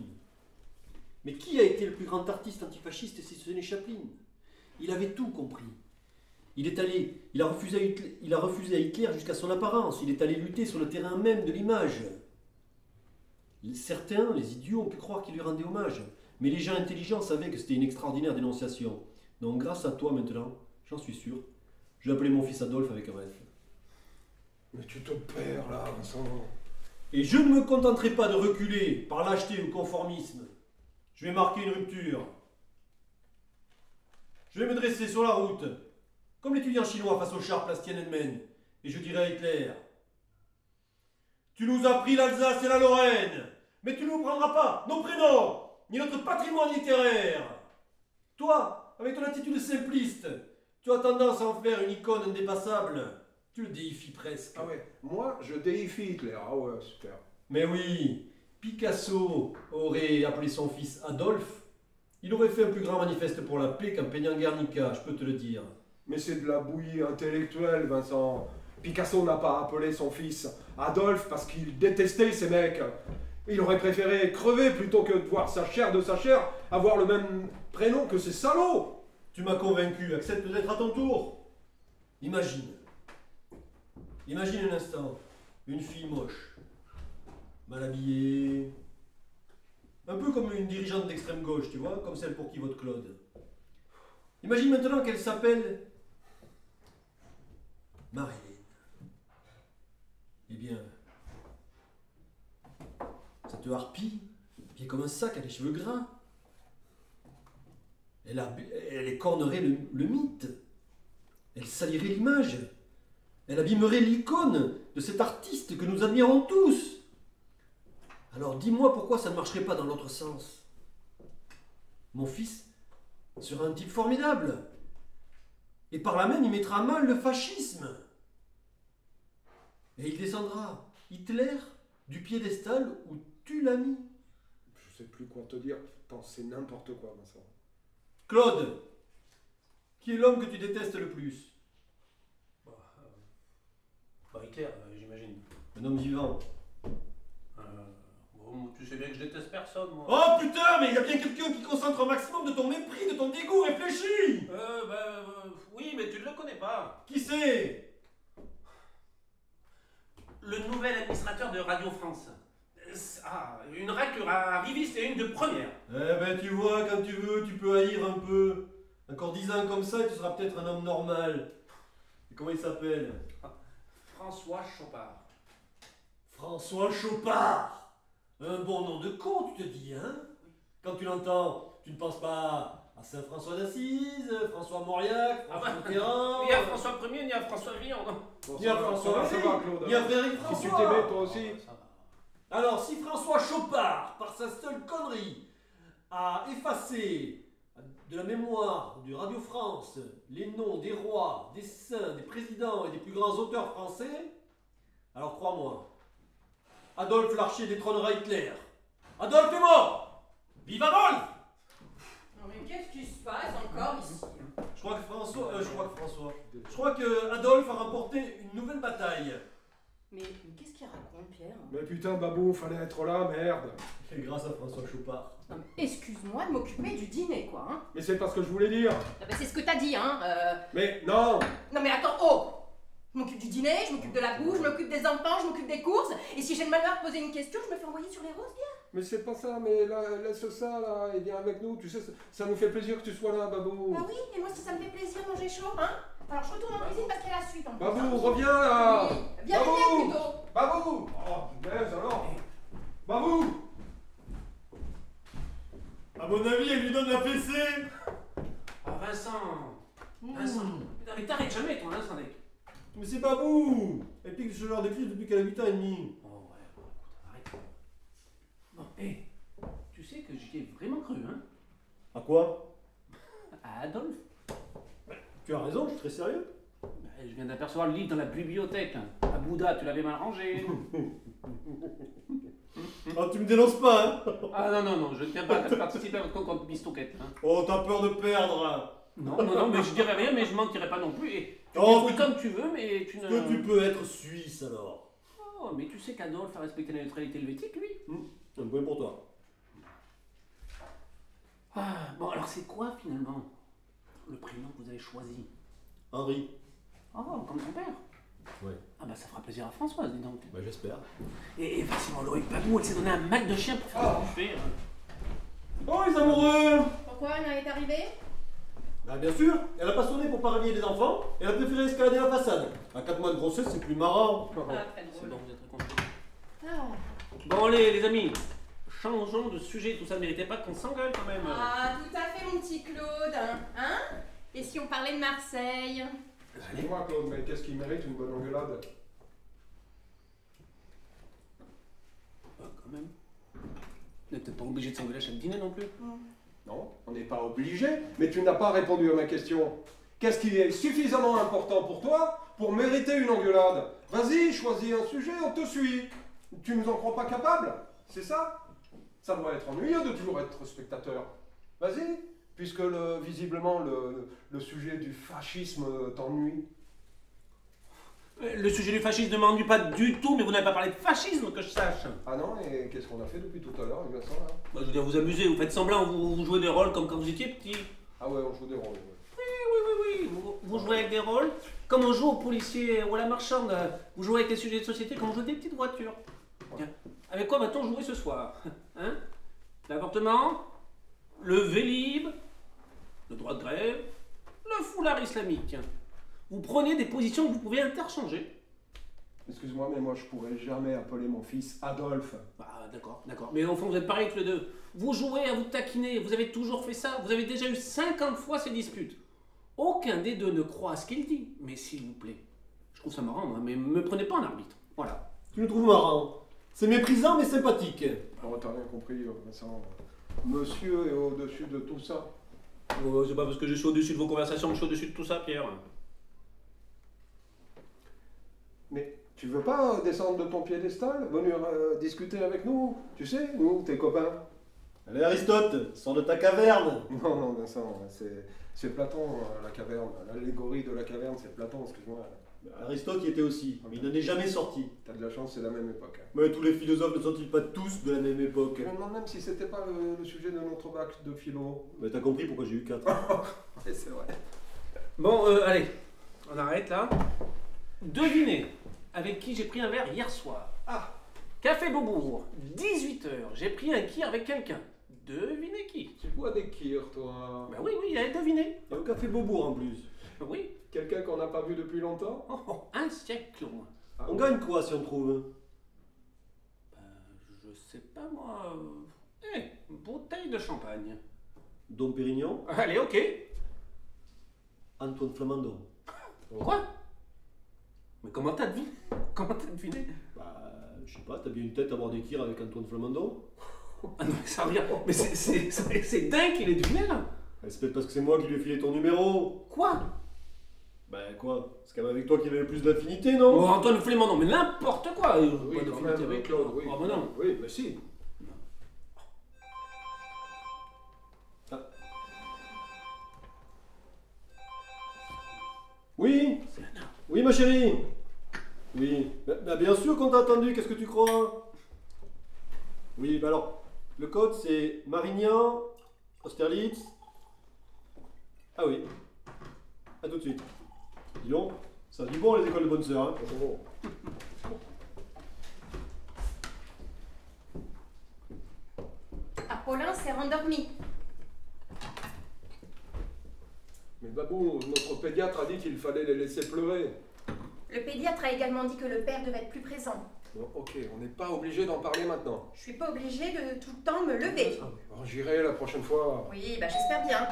F: Mais qui a été le plus grand artiste antifasciste si ce n'est Chaplin? Il avait tout compris. Il a refusé à Hitler jusqu'à son apparence. Il est allé lutter sur le terrain même de l'image. Certains, les idiots, ont pu croire qu'il lui rendait hommage. Mais les gens intelligents savaient que c'était une extraordinaire dénonciation. Donc grâce à toi maintenant, j'en suis sûr, je vais appeler mon fils Adolphe avec un F.
D: Mais tu te perds là, Vincent.
F: Et je ne me contenterai pas de reculer par lâcheté ou conformisme. Je vais marquer une rupture. Je vais me dresser sur la route, comme l'étudiant chinois face au char place Tiananmen, et je dirai à Hitler: tu nous as pris l'Alsace et la Lorraine, mais tu ne nous prendras pas nos prénoms, ni notre patrimoine littéraire. Toi, avec ton attitude simpliste, tu as tendance à en faire une icône indépassable. Tu le déifies presque.
D: Ah ouais, moi je déifie Hitler. Ah ouais, super.
F: Mais oui, Picasso aurait appelé son fils Adolphe. Il aurait fait un plus grand manifeste pour la paix qu'en peignant Guernica, je peux te le dire.
D: Mais c'est de la bouillie intellectuelle, Vincent. Picasso n'a pas appelé son fils Adolphe parce qu'il détestait ces mecs. Il aurait préféré crever plutôt que de voir sa chair de sa chair avoir le même prénom que ces salauds.
F: Tu m'as convaincu, accepte d'être à ton tour. Imagine un instant, une fille moche, mal habillée, un peu comme une dirigeante d'extrême gauche, tu vois, comme celle pour qui vote Claude. Imagine maintenant qu'elle s'appelle Marilyn. Eh bien, cette harpie, qui est comme un sac à les cheveux gras, elle écornerait le mythe, elle salirait l'image, elle abîmerait l'icône de cet artiste que nous admirons tous. Alors dis-moi pourquoi ça ne marcherait pas dans l'autre sens. Mon fils sera un type formidable, et par là même il mettra à mal le fascisme. Et il descendra, Hitler, du piédestal où tu l'as mis.
D: Je sais plus quoi te dire. C'est n'importe quoi, Vincent.
F: Claude, qui est l'homme que tu détestes le plus?
E: Hitler, j'imagine.
F: Un homme vivant.
E: Bon, tu sais bien que je déteste personne, moi.
F: Oh putain, mais il y a bien quelqu'un qui concentre un maximum de ton mépris, de ton dégoût, réfléchis!
E: Oui, mais tu ne le connais pas.
F: Qui c'est?
E: Le nouvel administrateur de Radio France. Une raclure arriviste et une de première.
F: Eh ben tu vois, quand tu veux, tu peux haïr un peu. Encore 10 ans comme ça et tu seras peut-être un homme normal. Et comment il s'appelle?
E: François Chopard.
F: François Chopard! Un bon nom de con, tu te dis, hein? Quand tu l'entends, tu ne penses pas à Saint-François d'Assise, François Mauriac, François Mitterrand...
E: Ni à François Ier, ni à François Villon, non.
D: Bon,
F: Ni à François
D: ça
F: Henri,
D: va, Claude.
F: ni à Frédéric
D: Si tu
F: François.
D: t'aimais, toi aussi.
E: Ça va.
F: Alors, si François Chopard, par sa seule connerie, a effacé de la mémoire du Radio France les noms des rois, des saints, des présidents et des plus grands auteurs français, alors crois-moi, Adolphe Larcher détrônera Hitler. Adolphe est mort! Vive Adolphe!
C: Non mais qu'est-ce qui se passe encore ici?
F: Je crois que Adolphe a remporté une nouvelle bataille.
C: Mais qu'est-ce qu'il raconte, Pierre?
D: Mais putain, Babou, fallait être là, merde.
F: Et grâce à François Chopard.
C: Non mais excuse-moi de m'occuper du dîner, quoi, hein?
D: Mais c'est pas ce que je voulais dire.
C: Ah bah c'est ce que t'as dit, hein?
D: Mais non.
C: Non mais attends, oh! Je m'occupe du dîner, je m'occupe de la bouffe, je m'occupe des enfants, je m'occupe des courses, et si j'ai le malheur de poser une question, je me fais envoyer sur les roses, bien.
D: Mais c'est pas ça, mais là, laisse ça, là, et viens avec nous. Tu sais, ça nous fait plaisir que tu sois là, Babou.
C: Ah oui, et moi si ça me fait plaisir manger chaud, hein? Alors je retourne en cuisine parce qu'il y a la suite en plus.
D: Babou,
C: hein.
D: reviens là.
C: Oui. Viens,
D: Babou.
C: viens plutôt.
D: Babou. Oh, punaise, alors. Babou.
F: À mon avis, elle lui donne la fessée.
E: Ah, Vincent. Putain, mais t'arrêtes jamais, toi, hein, Sandek.
F: Mais c'est Babou. Elle pique ce genre de crise depuis qu'elle a 8 ans et demi.
E: Oh, ouais, bon, écoute, arrête. Bon, hé, tu sais que j'y ai vraiment cru, hein?
F: À quoi?
E: À Adolphe.
F: Tu as raison, je suis très sérieux.
E: Je viens d'apercevoir le livre dans la bibliothèque. À Bouddha, tu l'avais mal rangé.
F: Oh, tu me dénonces pas, hein?
E: Ah non, je ne tiens pas à participer à votre concours de bistouquette. Hein.
F: Oh, t'as peur de perdre.
E: Non, mais je dirais rien, mais je mentirais pas non plus. Et tu
F: Oh,
E: dis comme tu veux, mais tu ne...
F: Que tu peux être suisse alors.
E: Oh, mais tu sais qu'Adolphe a respecté la neutralité helvétique, lui.
F: Un point pour toi.
E: Ah, bon, alors c'est quoi finalement le prénom que vous avez choisi?
F: Henri.
E: Oh, comme ton père.
F: Ouais.
E: Ah bah ça fera plaisir à Françoise, dis donc.
F: Bah j'espère.
E: Et effectivement, Loïc Babou, elle s'est donné un mal de chien pour faire un buffet.
F: Oh les amoureux!
C: Pourquoi elle est arrivée?
F: Bah bien sûr, elle a pas sonné pour pas réveiller les enfants, elle a préféré escalader la façade. À 4 mois de grossesse, c'est plus marrant.
C: Ah, très
E: C'est
C: drôle.
E: bon, vous êtes réconciliés.
C: Ah.
E: Bon, les amis, changeons de sujet, tout ça ne méritait pas qu'on s'engueule quand même.
C: Ah, tout à fait, mon petit Claude. Hein? Et si on parlait de Marseille?
D: Excuse-moi, Claude, mais qu'est-ce qui mérite une bonne engueulade?
E: Quand même. On n'est peut-être pas obligé de s'engueuler à chaque dîner non plus.
D: Non, on n'est pas obligé, mais tu n'as pas répondu à ma question. Qu'est-ce qui est suffisamment important pour toi pour mériter une engueulade? Vas-y, choisis un sujet, on te suit. Tu nous en crois pas capable? C'est ça? Ça doit être ennuyeux de toujours être spectateur. Vas-y, puisque visiblement le sujet du fascisme t'ennuie.
E: Le sujet du fascisme ne m'ennuie pas du tout, mais vous n'avez pas parlé de fascisme que je sache.
D: Ah non, et qu'est-ce qu'on a fait depuis tout à l'heure, Vincent, là?
E: Bah, je veux dire, vous amusez, vous faites semblant, vous jouez des rôles comme quand vous étiez petit.
D: Ah ouais, on joue des rôles. Ouais.
E: Oui. Vous vous jouez avec des rôles, comme on joue aux policiers ou à la marchande. Vous jouez avec des sujets de société, comme on joue des petites voitures. Tiens, avec quoi va-t-on jouer ce soir? Hein? L'avortement, le Vélib, le droit de grève, le foulard islamique. Vous prenez des positions que vous pouvez interchanger.
D: Excuse-moi, mais moi je pourrais jamais appeler mon fils Adolphe.
E: Ah, d'accord. Mais au fond, vous êtes pareil que les deux. Vous jouez à vous taquiner, vous avez toujours fait ça. Vous avez déjà eu 50 fois ces disputes. Aucun des deux ne croit à ce qu'il dit. Mais s'il vous plaît, je trouve ça marrant, moi, mais me prenez pas en arbitre. Voilà.
F: Tu me trouves marrant. C'est méprisant mais sympathique.
D: Oh, t'as rien compris, Vincent. Monsieur est au-dessus de tout ça.
E: Oh, c'est pas parce que je suis au-dessus de vos conversations que je suis au-dessus de tout ça, Pierre.
D: Mais tu veux pas descendre de ton piédestal, venir discuter avec nous? Tu sais, nous, tes copains.
F: Allez Aristote, sors de ta caverne.
D: Non, Vincent, c'est Platon, la caverne. L'allégorie de la caverne, c'est Platon, excuse-moi.
F: Aristote y était aussi, mais il n'en est jamais sorti.
D: T'as de la chance, c'est la même époque. Hein.
F: Mais tous les philosophes ne sont-ils pas tous de la même époque?
D: Je me demande même si c'était pas le sujet de notre bac de philo.
F: Mais t'as compris pourquoi j'ai eu 4.
D: Ouais, c'est vrai.
E: Bon, allez, on arrête là. Devinez avec qui j'ai pris un verre hier soir.
D: Ah,
E: Café Beaubourg, 18h, j'ai pris un kir avec quelqu'un. Devinez qui?
D: tu bois des kirs, toi.
E: Ben oui, allez, devinez.
F: Et au café Beaubourg en plus.
E: Oui.
D: Quelqu'un qu'on n'a pas vu depuis longtemps.
E: Un siècle au moins.
D: Ah,
F: On gagne quoi si on trouve?
E: Je sais pas moi. Bouteille de champagne.
F: Dom Pérignon,
E: Allez, ok.
F: Antoine Flamandon.
E: Quoi? Mais comment t'as deviné?
F: Je sais pas, t'as bien une tête à boire des kirs avec Antoine Flamandon?
E: Ah non, mais ça revient. Mais c'est dingue qu'il ait deviné là.
F: C'est peut-être parce que c'est moi qui lui ai filé ton numéro.
E: Quoi?
F: Ben quoi? C'est quand même avec toi qu'il avait le plus d'affinité, non?
E: Oh, Antoine Flamandon, mais n'importe quoi.
D: Oui,
E: Pas
D: quand
E: d'affinité
D: même,
E: avec
D: Claude,
E: Claude.
D: oui.
E: Oh, bah non.
D: Oui, mais si.
F: Oui? Oui, ma chérie? Oui. Bah, bien sûr qu'on t'a attendu, qu'est-ce que tu crois? Oui, bah alors, le code c'est Marignan, Austerlitz. Ah oui. À tout de suite. Dis donc, ça dit bon les écoles de bonne sœur, hein?
D: Oh.
C: Apollin s'est rendormi.
D: Mais Babou, notre pédiatre a dit qu'il fallait les laisser pleurer.
C: Le pédiatre a également dit que le père devait être plus présent.
D: Bon, ok, on n'est pas obligé d'en parler maintenant.
C: Je suis pas obligée de tout le temps me lever.
D: Alors, j'irai la prochaine fois.
C: Oui, bah j'espère bien.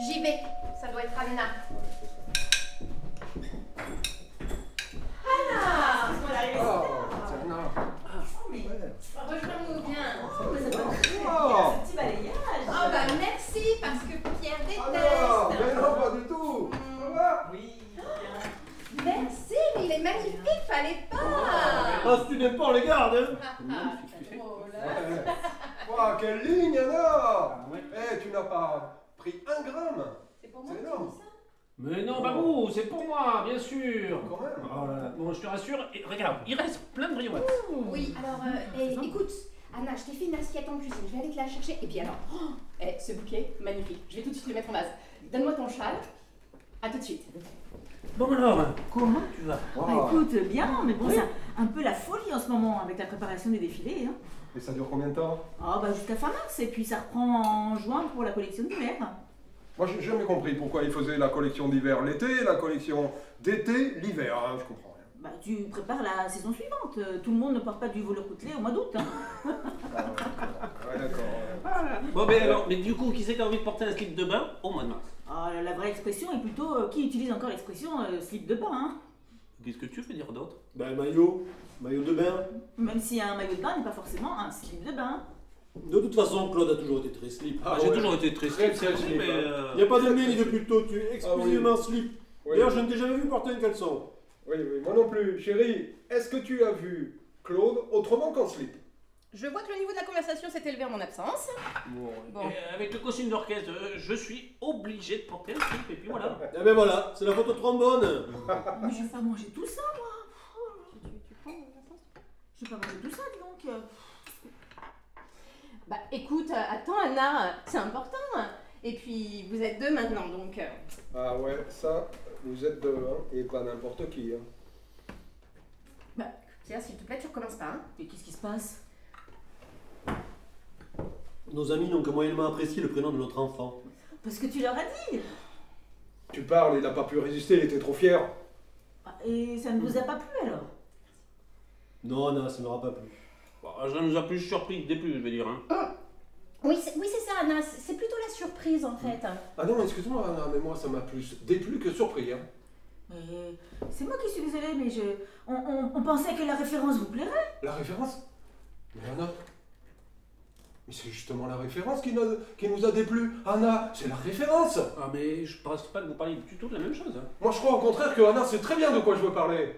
C: J'y vais. Ça doit être Alena.
D: Ouais, c'est ça.
C: Anna! Voilà,
D: Ah, c'est Anna.
C: rejoins-nous bien.
D: Ah,
G: Petit balayage.
C: Oh bah merci, parce que Pierre
D: alors, mais
C: déteste.
D: non, pas du tout. Ça va?
G: Oui.
C: Merci, mais il est magnifique, fallait pas.
F: Ah, si tu n'aimes pas, on les garde, hein?
C: C'est drôle.
D: Ouais. Ouah, quelle ligne, Anna!
E: Ah, ouais.
D: Eh, tu n'as pas pris 1 gramme.
C: C'est pour moi
D: C'est
C: que tu
D: énorme.
C: dis ça?
E: Mais non, Babou, c'est pour moi, bien sûr.
D: Quand même.
E: Oh là là. Bon, je te rassure, et regarde, il reste plein de briottes.
C: Oui, alors, écoute, Anna, je t'ai fait une assiette en cuisine, je vais aller te la chercher. Et puis alors, ce bouquet, magnifique. Je vais tout de suite le mettre en vase. Donne-moi ton châle. À tout de suite.
E: Bon alors, comment tu vas?
G: Bah, écoute, bien, mais bon, c'est un peu la folie en ce moment avec la préparation des défilés. Hein.
D: Et ça dure combien de temps?
G: Ah, bah jusqu'à fin mars, et puis ça reprend en juin pour la collection d'hiver.
D: Moi, j'ai jamais compris pourquoi ils faisaient la collection d'hiver l'été, la collection d'été l'hiver. Hein, je comprends rien.
G: Bah, tu prépares la saison suivante. Tout le monde ne porte pas du velours coutelé au mois d'août. Hein.
D: Ouais, d'accord.
E: Bon, ben alors, mais du coup, qui c'est qui a envie de porter un slip de bain au mois de mars?
G: Ah, la vraie expression est plutôt qui utilise encore l'expression slip de bain. Hein.
E: Qu'est-ce que tu veux dire d'autre?
F: Ben, maillot de bain.
G: Même si un maillot de bain n'est pas forcément un slip de bain.
F: De toute façon, Claude a toujours été très slip.
E: Ah, j'ai toujours été très
D: Très,
E: slip,
D: très
E: c'est
D: slip,
E: vrai, mais.
F: Il n'y a pas de mais ni de plutôt, tu es exclusivement slip.
D: Oui.
F: D'ailleurs, je ne t'ai jamais vu porter un caleçon.
D: Oui, moi non plus. Chérie, est-ce que tu as vu Claude autrement qu'en slip?
C: Je vois que le niveau de la conversation s'est élevé en mon absence. Bon.
E: Et avec le costume d'orchestre, je suis obligé de porter un slip, et puis voilà.
F: Eh ben voilà, c'est la photo de trombone.
G: Mais je vais pas manger tout ça, moi.
C: Tu prends l'absence?
G: Je vais pas manger tout ça, dis donc.
C: Bah écoute, attends Anna, c'est important. Et puis, vous êtes deux maintenant, donc...
D: Ah ouais, ça, vous êtes deux, hein, et pas n'importe qui. Hein.
C: Bah, Pierre, s'il te plaît, tu recommences pas, hein.
G: Mais qu'est-ce qui se passe?
F: Nos amis n'ont que moyennement apprécié le prénom de notre enfant.
G: Parce que tu leur as dit.
D: Tu parles, il n'a pas pu résister, il était trop fier.
G: Ah, et ça ne vous a pas plu alors?
F: Non, Anna, ça n'aura pas plu.
E: Bon, ça nous a plus surpris, déplu, je vais dire. Hein.
C: Oui, c'est ça, Anna. C'est plutôt la surprise, en fait.
D: Ah non, excuse-moi, Anna, mais moi, ça m'a plus déplu que surpris. Hein.
G: Mais c'est moi qui suis désolée, mais on pensait que la référence vous plairait.
D: La référence? Mais Anna, mais c'est justement la référence qui nous a déplu. Anna, c'est la référence.
E: Ah, mais je pense pas que vous parliez du tout de la même chose. Hein.
D: Moi, je crois au contraire que Anna sait très bien de quoi je veux parler.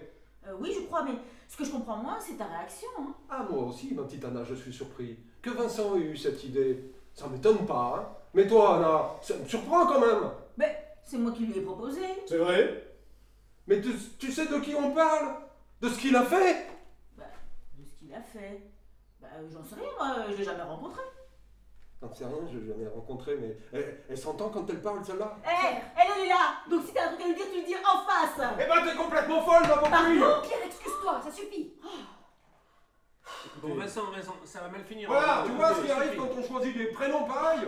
G: Oui, je crois, mais ce que je comprends moins, c'est ta réaction. Hein.
D: Ah, moi aussi, ma petite Anna, je suis surpris. Que Vincent ait eu cette idée. Ça m'étonne pas, hein. Mais toi, Anna, ça me surprend quand même.
G: Mais c'est moi qui lui ai proposé.
D: C'est vrai? Mais tu sais de qui on parle? De ce qu'il a fait?
G: Bah, de ce qu'il a fait. Bah, j'en sais rien, moi, je l'ai jamais rencontré.
D: J'en sais rien, je l'ai jamais rencontré, mais elle s'entend quand elle parle, celle-là.
G: Elle est là. Donc si t'as un truc à lui dire, tu le dis en face.
D: Eh ben, t'es complètement folle, ma pauvre fille.
C: Pardon, Pierre, excuse-toi, ça suffit.
E: Bon, Vincent, ça va mal finir.
D: Voilà,
E: hein.
D: tu vois ce
E: Écoutez,
D: qui arrive
E: suffit.
D: quand on choisit des prénoms pareils?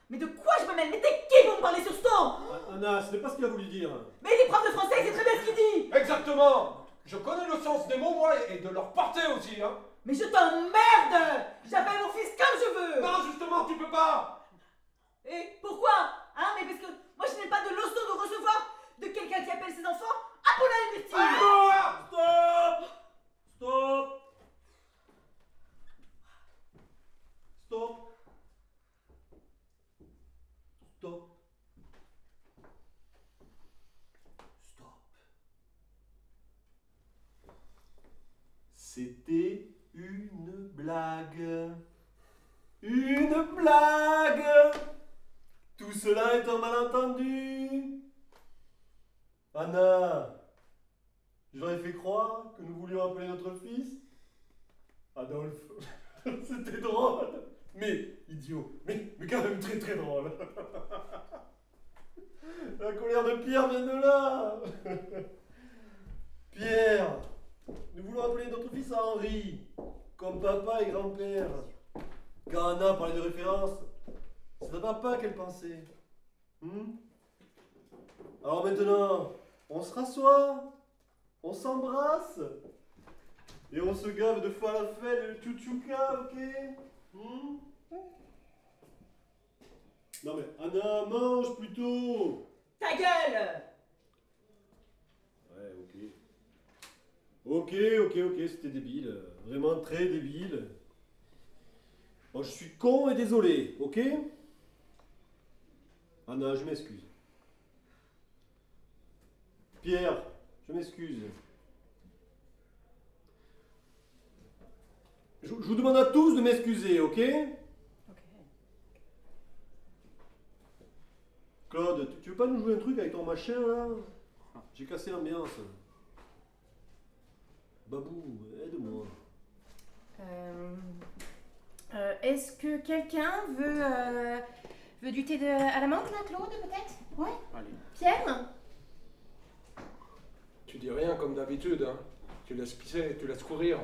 G: Mais de quoi je me mêle? Mais t'es qui pour me parler sur ce ton?
F: Anna, ce n'est pas ce qu'il a voulu dire.
G: Mais les profs de français, c'est très bien ce qu'il dit.
D: Exactement. Je connais le sens des mots, moi, et de leur portée aussi, hein.
G: Mais je t'emmerde. J'appelle mon fils comme je veux.
D: Non, justement, tu peux pas.
G: Et pourquoi? Hein? Mais parce que moi je n'ai pas de leçon de recevoir de quelqu'un qui appelle ses enfants Apollin et Myrtille.
D: Ah,
F: Stop! Stop! Stop! Stop! Stop! C'était une blague. Une blague! Tout cela est un malentendu. Anna, j'aurais fait croire que nous voulions appeler notre fils Adolphe. C'était drôle. Mais idiot. Mais quand même très très drôle. La colère de Pierre vient de là. Pierre, nous voulons appeler notre fils Henri, comme papa et grand-père. Quand Anna parlait de référence, c'est à papa qu'elle pensait. Alors maintenant, on se rassoit, on s'embrasse, et on se gave de falafel et de chouchouka, ok? Non mais Anna, mange plutôt!
G: Ta gueule.
F: Ouais, ok, c'était débile, vraiment très débile. Bon, je suis con et désolé, ok? Anna, je m'excuse. Pierre, je m'excuse. Je vous demande à tous de m'excuser, ok?
C: Ok.
F: Claude, tu veux pas nous jouer un truc avec ton machin là? J'ai cassé l'ambiance. Babou, aide-moi.
C: Est-ce que quelqu'un veut du thé à la menthe, là, Claude, peut-être? Ouais.
E: Allez.
C: Pierre?
D: Tu dis rien comme d'habitude, hein. Tu laisses pisser, tu laisses courir.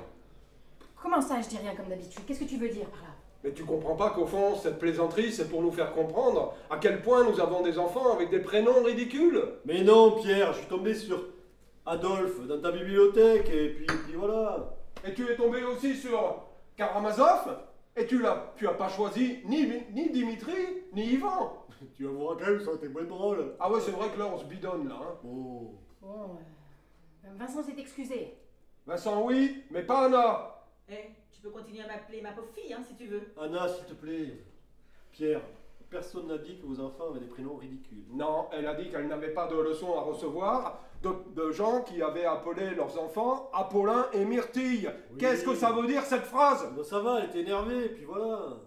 C: Comment ça, je dis rien comme d'habitude? Qu'est-ce que tu veux dire par là?
D: Mais tu comprends pas qu'au fond, cette plaisanterie, c'est pour nous faire comprendre à quel point nous avons des enfants avec des prénoms ridicules.
F: Mais non, Pierre, je suis tombé sur Adolphe dans ta bibliothèque et puis voilà.
D: Et tu es tombé aussi sur Karamazov, et tu as pas choisi ni Dimitri, ni Ivan.
F: Tu vas voir quand même, ça aurait été moins drôle.
D: Ah ouais, c'est vrai que là, on se bidonne, là. Hein.
F: Oh.
C: Bon, Vincent s'est excusé.
D: Vincent, oui, mais pas Anna.
G: Tu peux continuer à m'appeler ma pauvre fille, hein, si tu veux.
F: Anna, s'il te plaît. Pierre, personne n'a dit que vos enfants avaient des prénoms ridicules.
D: Non, elle a dit qu'elle n'avait pas de leçons à recevoir de gens qui avaient appelé leurs enfants Apollin et Myrtille.
F: Oui.
D: Qu'est-ce que ça veut dire, cette phrase?
F: Bon, ça va, elle était énervée, et puis voilà.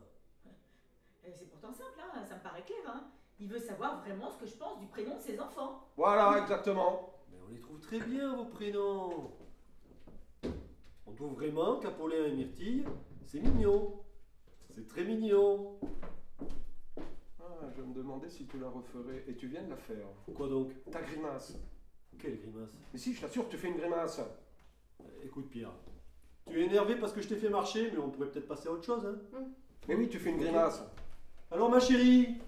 G: C'est pourtant simple, hein, ça me paraît clair. Hein. Il veut savoir vraiment ce que je pense du prénom de ses enfants.
D: Voilà, exactement.
F: Mais on les trouve très bien, vos prénoms. On trouve vraiment qu'Apollin et Myrtille, c'est mignon. C'est très mignon.
D: je me demandais si tu la referais, et tu viens de la faire.
F: Quoi donc?
D: Ta grimace.
F: Quelle grimace?
D: Mais si, je t'assure que tu fais une grimace.
F: Écoute Pierre, tu es énervé parce que je t'ai fait marcher, mais on pourrait peut-être passer à autre chose, hein?
D: Mais oui, tu fais une grimace.
F: Alors ma chérie,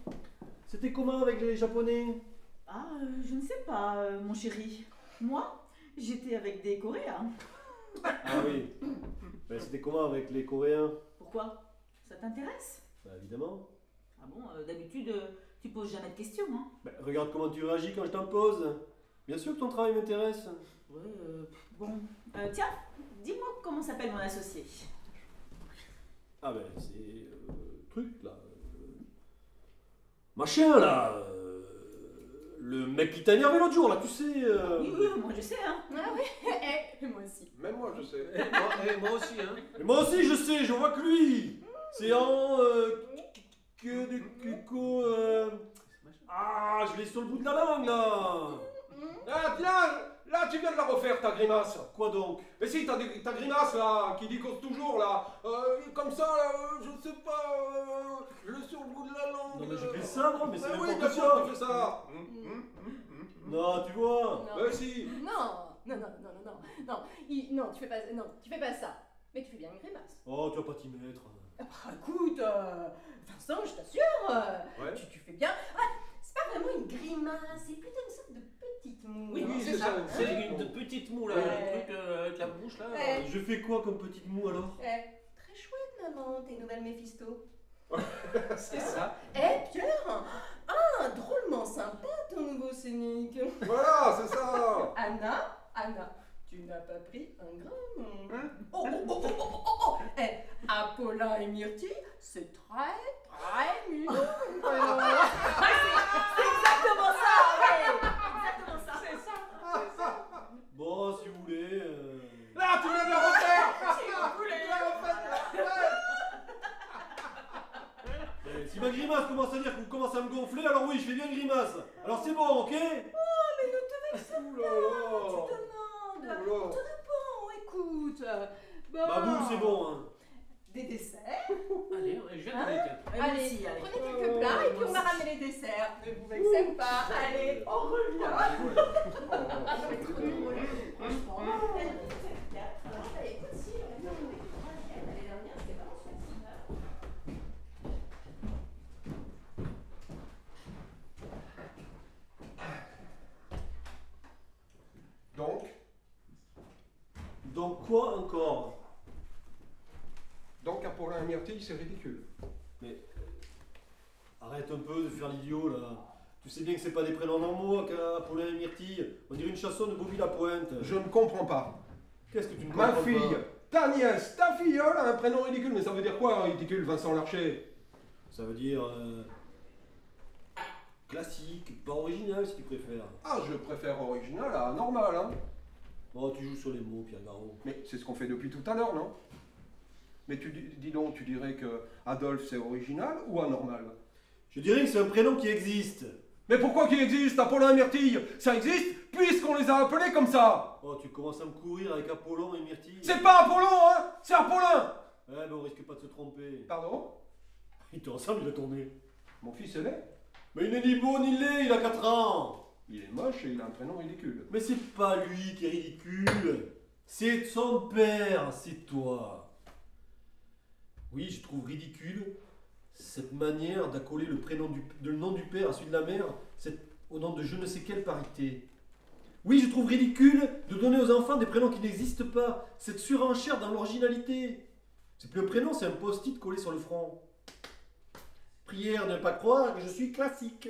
F: c'était comment avec les Japonais?
G: Ah, je ne sais pas, mon chéri. Moi, j'étais avec des Coréens.
F: Ah oui. Ben, c'était comment avec les Coréens?
G: Pourquoi? Ça t'intéresse?
F: Bah évidemment.
G: Ah bon, d'habitude, tu poses jamais de questions, hein?
F: Ben, regarde comment tu réagis quand je t'en pose. Bien sûr que ton travail m'intéresse.
G: Ouais, bon. Tiens, dis-moi comment s'appelle mon associé.
F: Ah ben c'est... truc là. Machin là. Le mec qui t'a énervé l'autre jour là, tu sais.
G: Oui, oui, moi je sais, hein.
C: Ah oui, et moi aussi.
D: Même moi, je sais.
E: Moi aussi, hein.
F: Mais moi aussi je sais, je vois que lui. C'est en... Ah, je l'ai sur le bout de la langue là.
D: Ah, tiens, là, tu viens de la refaire, ta grimace.
F: Quoi donc?
D: Mais si, ta grimace, là, qui dit cause toujours, là. Comme ça, là, je sais pas, je l'ai sur le bout de la langue.
F: Non mais j'ai fait ça, non mais c'est
D: oui,
F: n'importe
D: bien sûr,
F: quoi.
D: tu fais ça.
F: Non, tu vois.
C: Non.
D: Mais si.
C: Non, tu fais pas ça. Mais tu fais bien une grimace.
F: Oh, tu vas pas t'y mettre.
C: Ah bah, écoute, Vincent, je t'assure,
D: Ouais.
C: tu fais bien. Ah, c'est pas vraiment une grimace, c'est plutôt une sorte de petite moue.
E: Oui,
D: oui, c'est ça.
E: C'est une petite moue là,
C: Ouais.
E: le truc avec la bouche là.
C: Ouais.
F: Je fais quoi comme petite moue alors?
C: Très chouette, maman, tes nouvelles Méphisto.
E: C'est ça.
C: Pierre, drôlement sympa ton nouveau scénic.
D: Voilà, c'est ça.
C: Anna, tu n'as pas pris un gramme. Oh. Apollin et Myrtille, c'est très mignon.
G: C'est exactement ça, ouais. Exactement ça.
C: C'est ça.
F: Bon, si vous voulez.
D: Là, tu viens de la refaire.
C: Si vous voulez.
D: Tu l'as refaite.
F: Si ma grimace commence à dire que vous commencez à me gonfler, alors oui, je fais bien une grimace. Alors c'est bon, ok?
C: Mais ne te vexe pas,
D: Ouh là là.
C: tu demandes.
D: Ouh là.
C: On te répond, écoute. Bon.
F: Babou, c'est bon, hein.
C: Des desserts.
E: Allez, je viens de mettre.
C: Allez, prenez quelques plats et puis on va ramener les desserts. Ne vous vexez pas. Allez, on revient. C'est trop drôle. Franchement. Écoute, si, l'année dernière, c'était vraiment super.
F: Donc quoi encore?
D: Donc, Apollin et Myrtille, c'est ridicule.
F: Mais arrête un peu de faire l'idiot là. Tu sais bien que c'est pas des prénoms normaux qu'Apollin et Myrtille. On dirait une chanson de Bobby Lapointe.
D: Je ne comprends pas.
F: Qu'est-ce que tu ne comprends
D: Ma
F: pas?
D: fille, ta nièce, ta filleule a un prénom ridicule. Mais ça veut dire quoi, ridicule, Vincent Larcher?
F: Ça veut dire classique, pas original si tu préfères.
D: Ah, je préfère original à normal, hein.
F: Oh, tu joues sur les mots, Pierre Garot.
D: Mais c'est ce qu'on fait depuis tout à l'heure, non? Mais dis donc, tu dirais que Adolphe c'est original ou anormal?
F: Je dirais que c'est un prénom qui existe.
D: Mais pourquoi qu'il existe, Apollin et Myrtille? Ça existe puisqu'on les a appelés comme ça!
F: Oh, tu commences à me courir avec Apollon et Myrtille.
D: C'est pas Apollon, hein! C'est Apollin!
F: Ouais, mais on risque pas de se tromper.
D: Pardon?
F: Il te ressemble, il a tourné.
D: Mon fils est laid.
F: Mais il n'est ni beau ni laid, il a 4 ans.
D: Il est moche et il a un prénom ridicule.
F: Mais c'est pas lui qui est ridicule. C'est son père, c'est toi. Oui, je trouve ridicule cette manière d'accoler le nom du père à celui de la mère, au nom de je ne sais quelle parité. Oui, je trouve ridicule de donner aux enfants des prénoms qui n'existent pas, cette surenchère dans l'originalité. C'est plus un prénom, c'est un post-it collé sur le front. Prière de ne pas croire que je suis classique.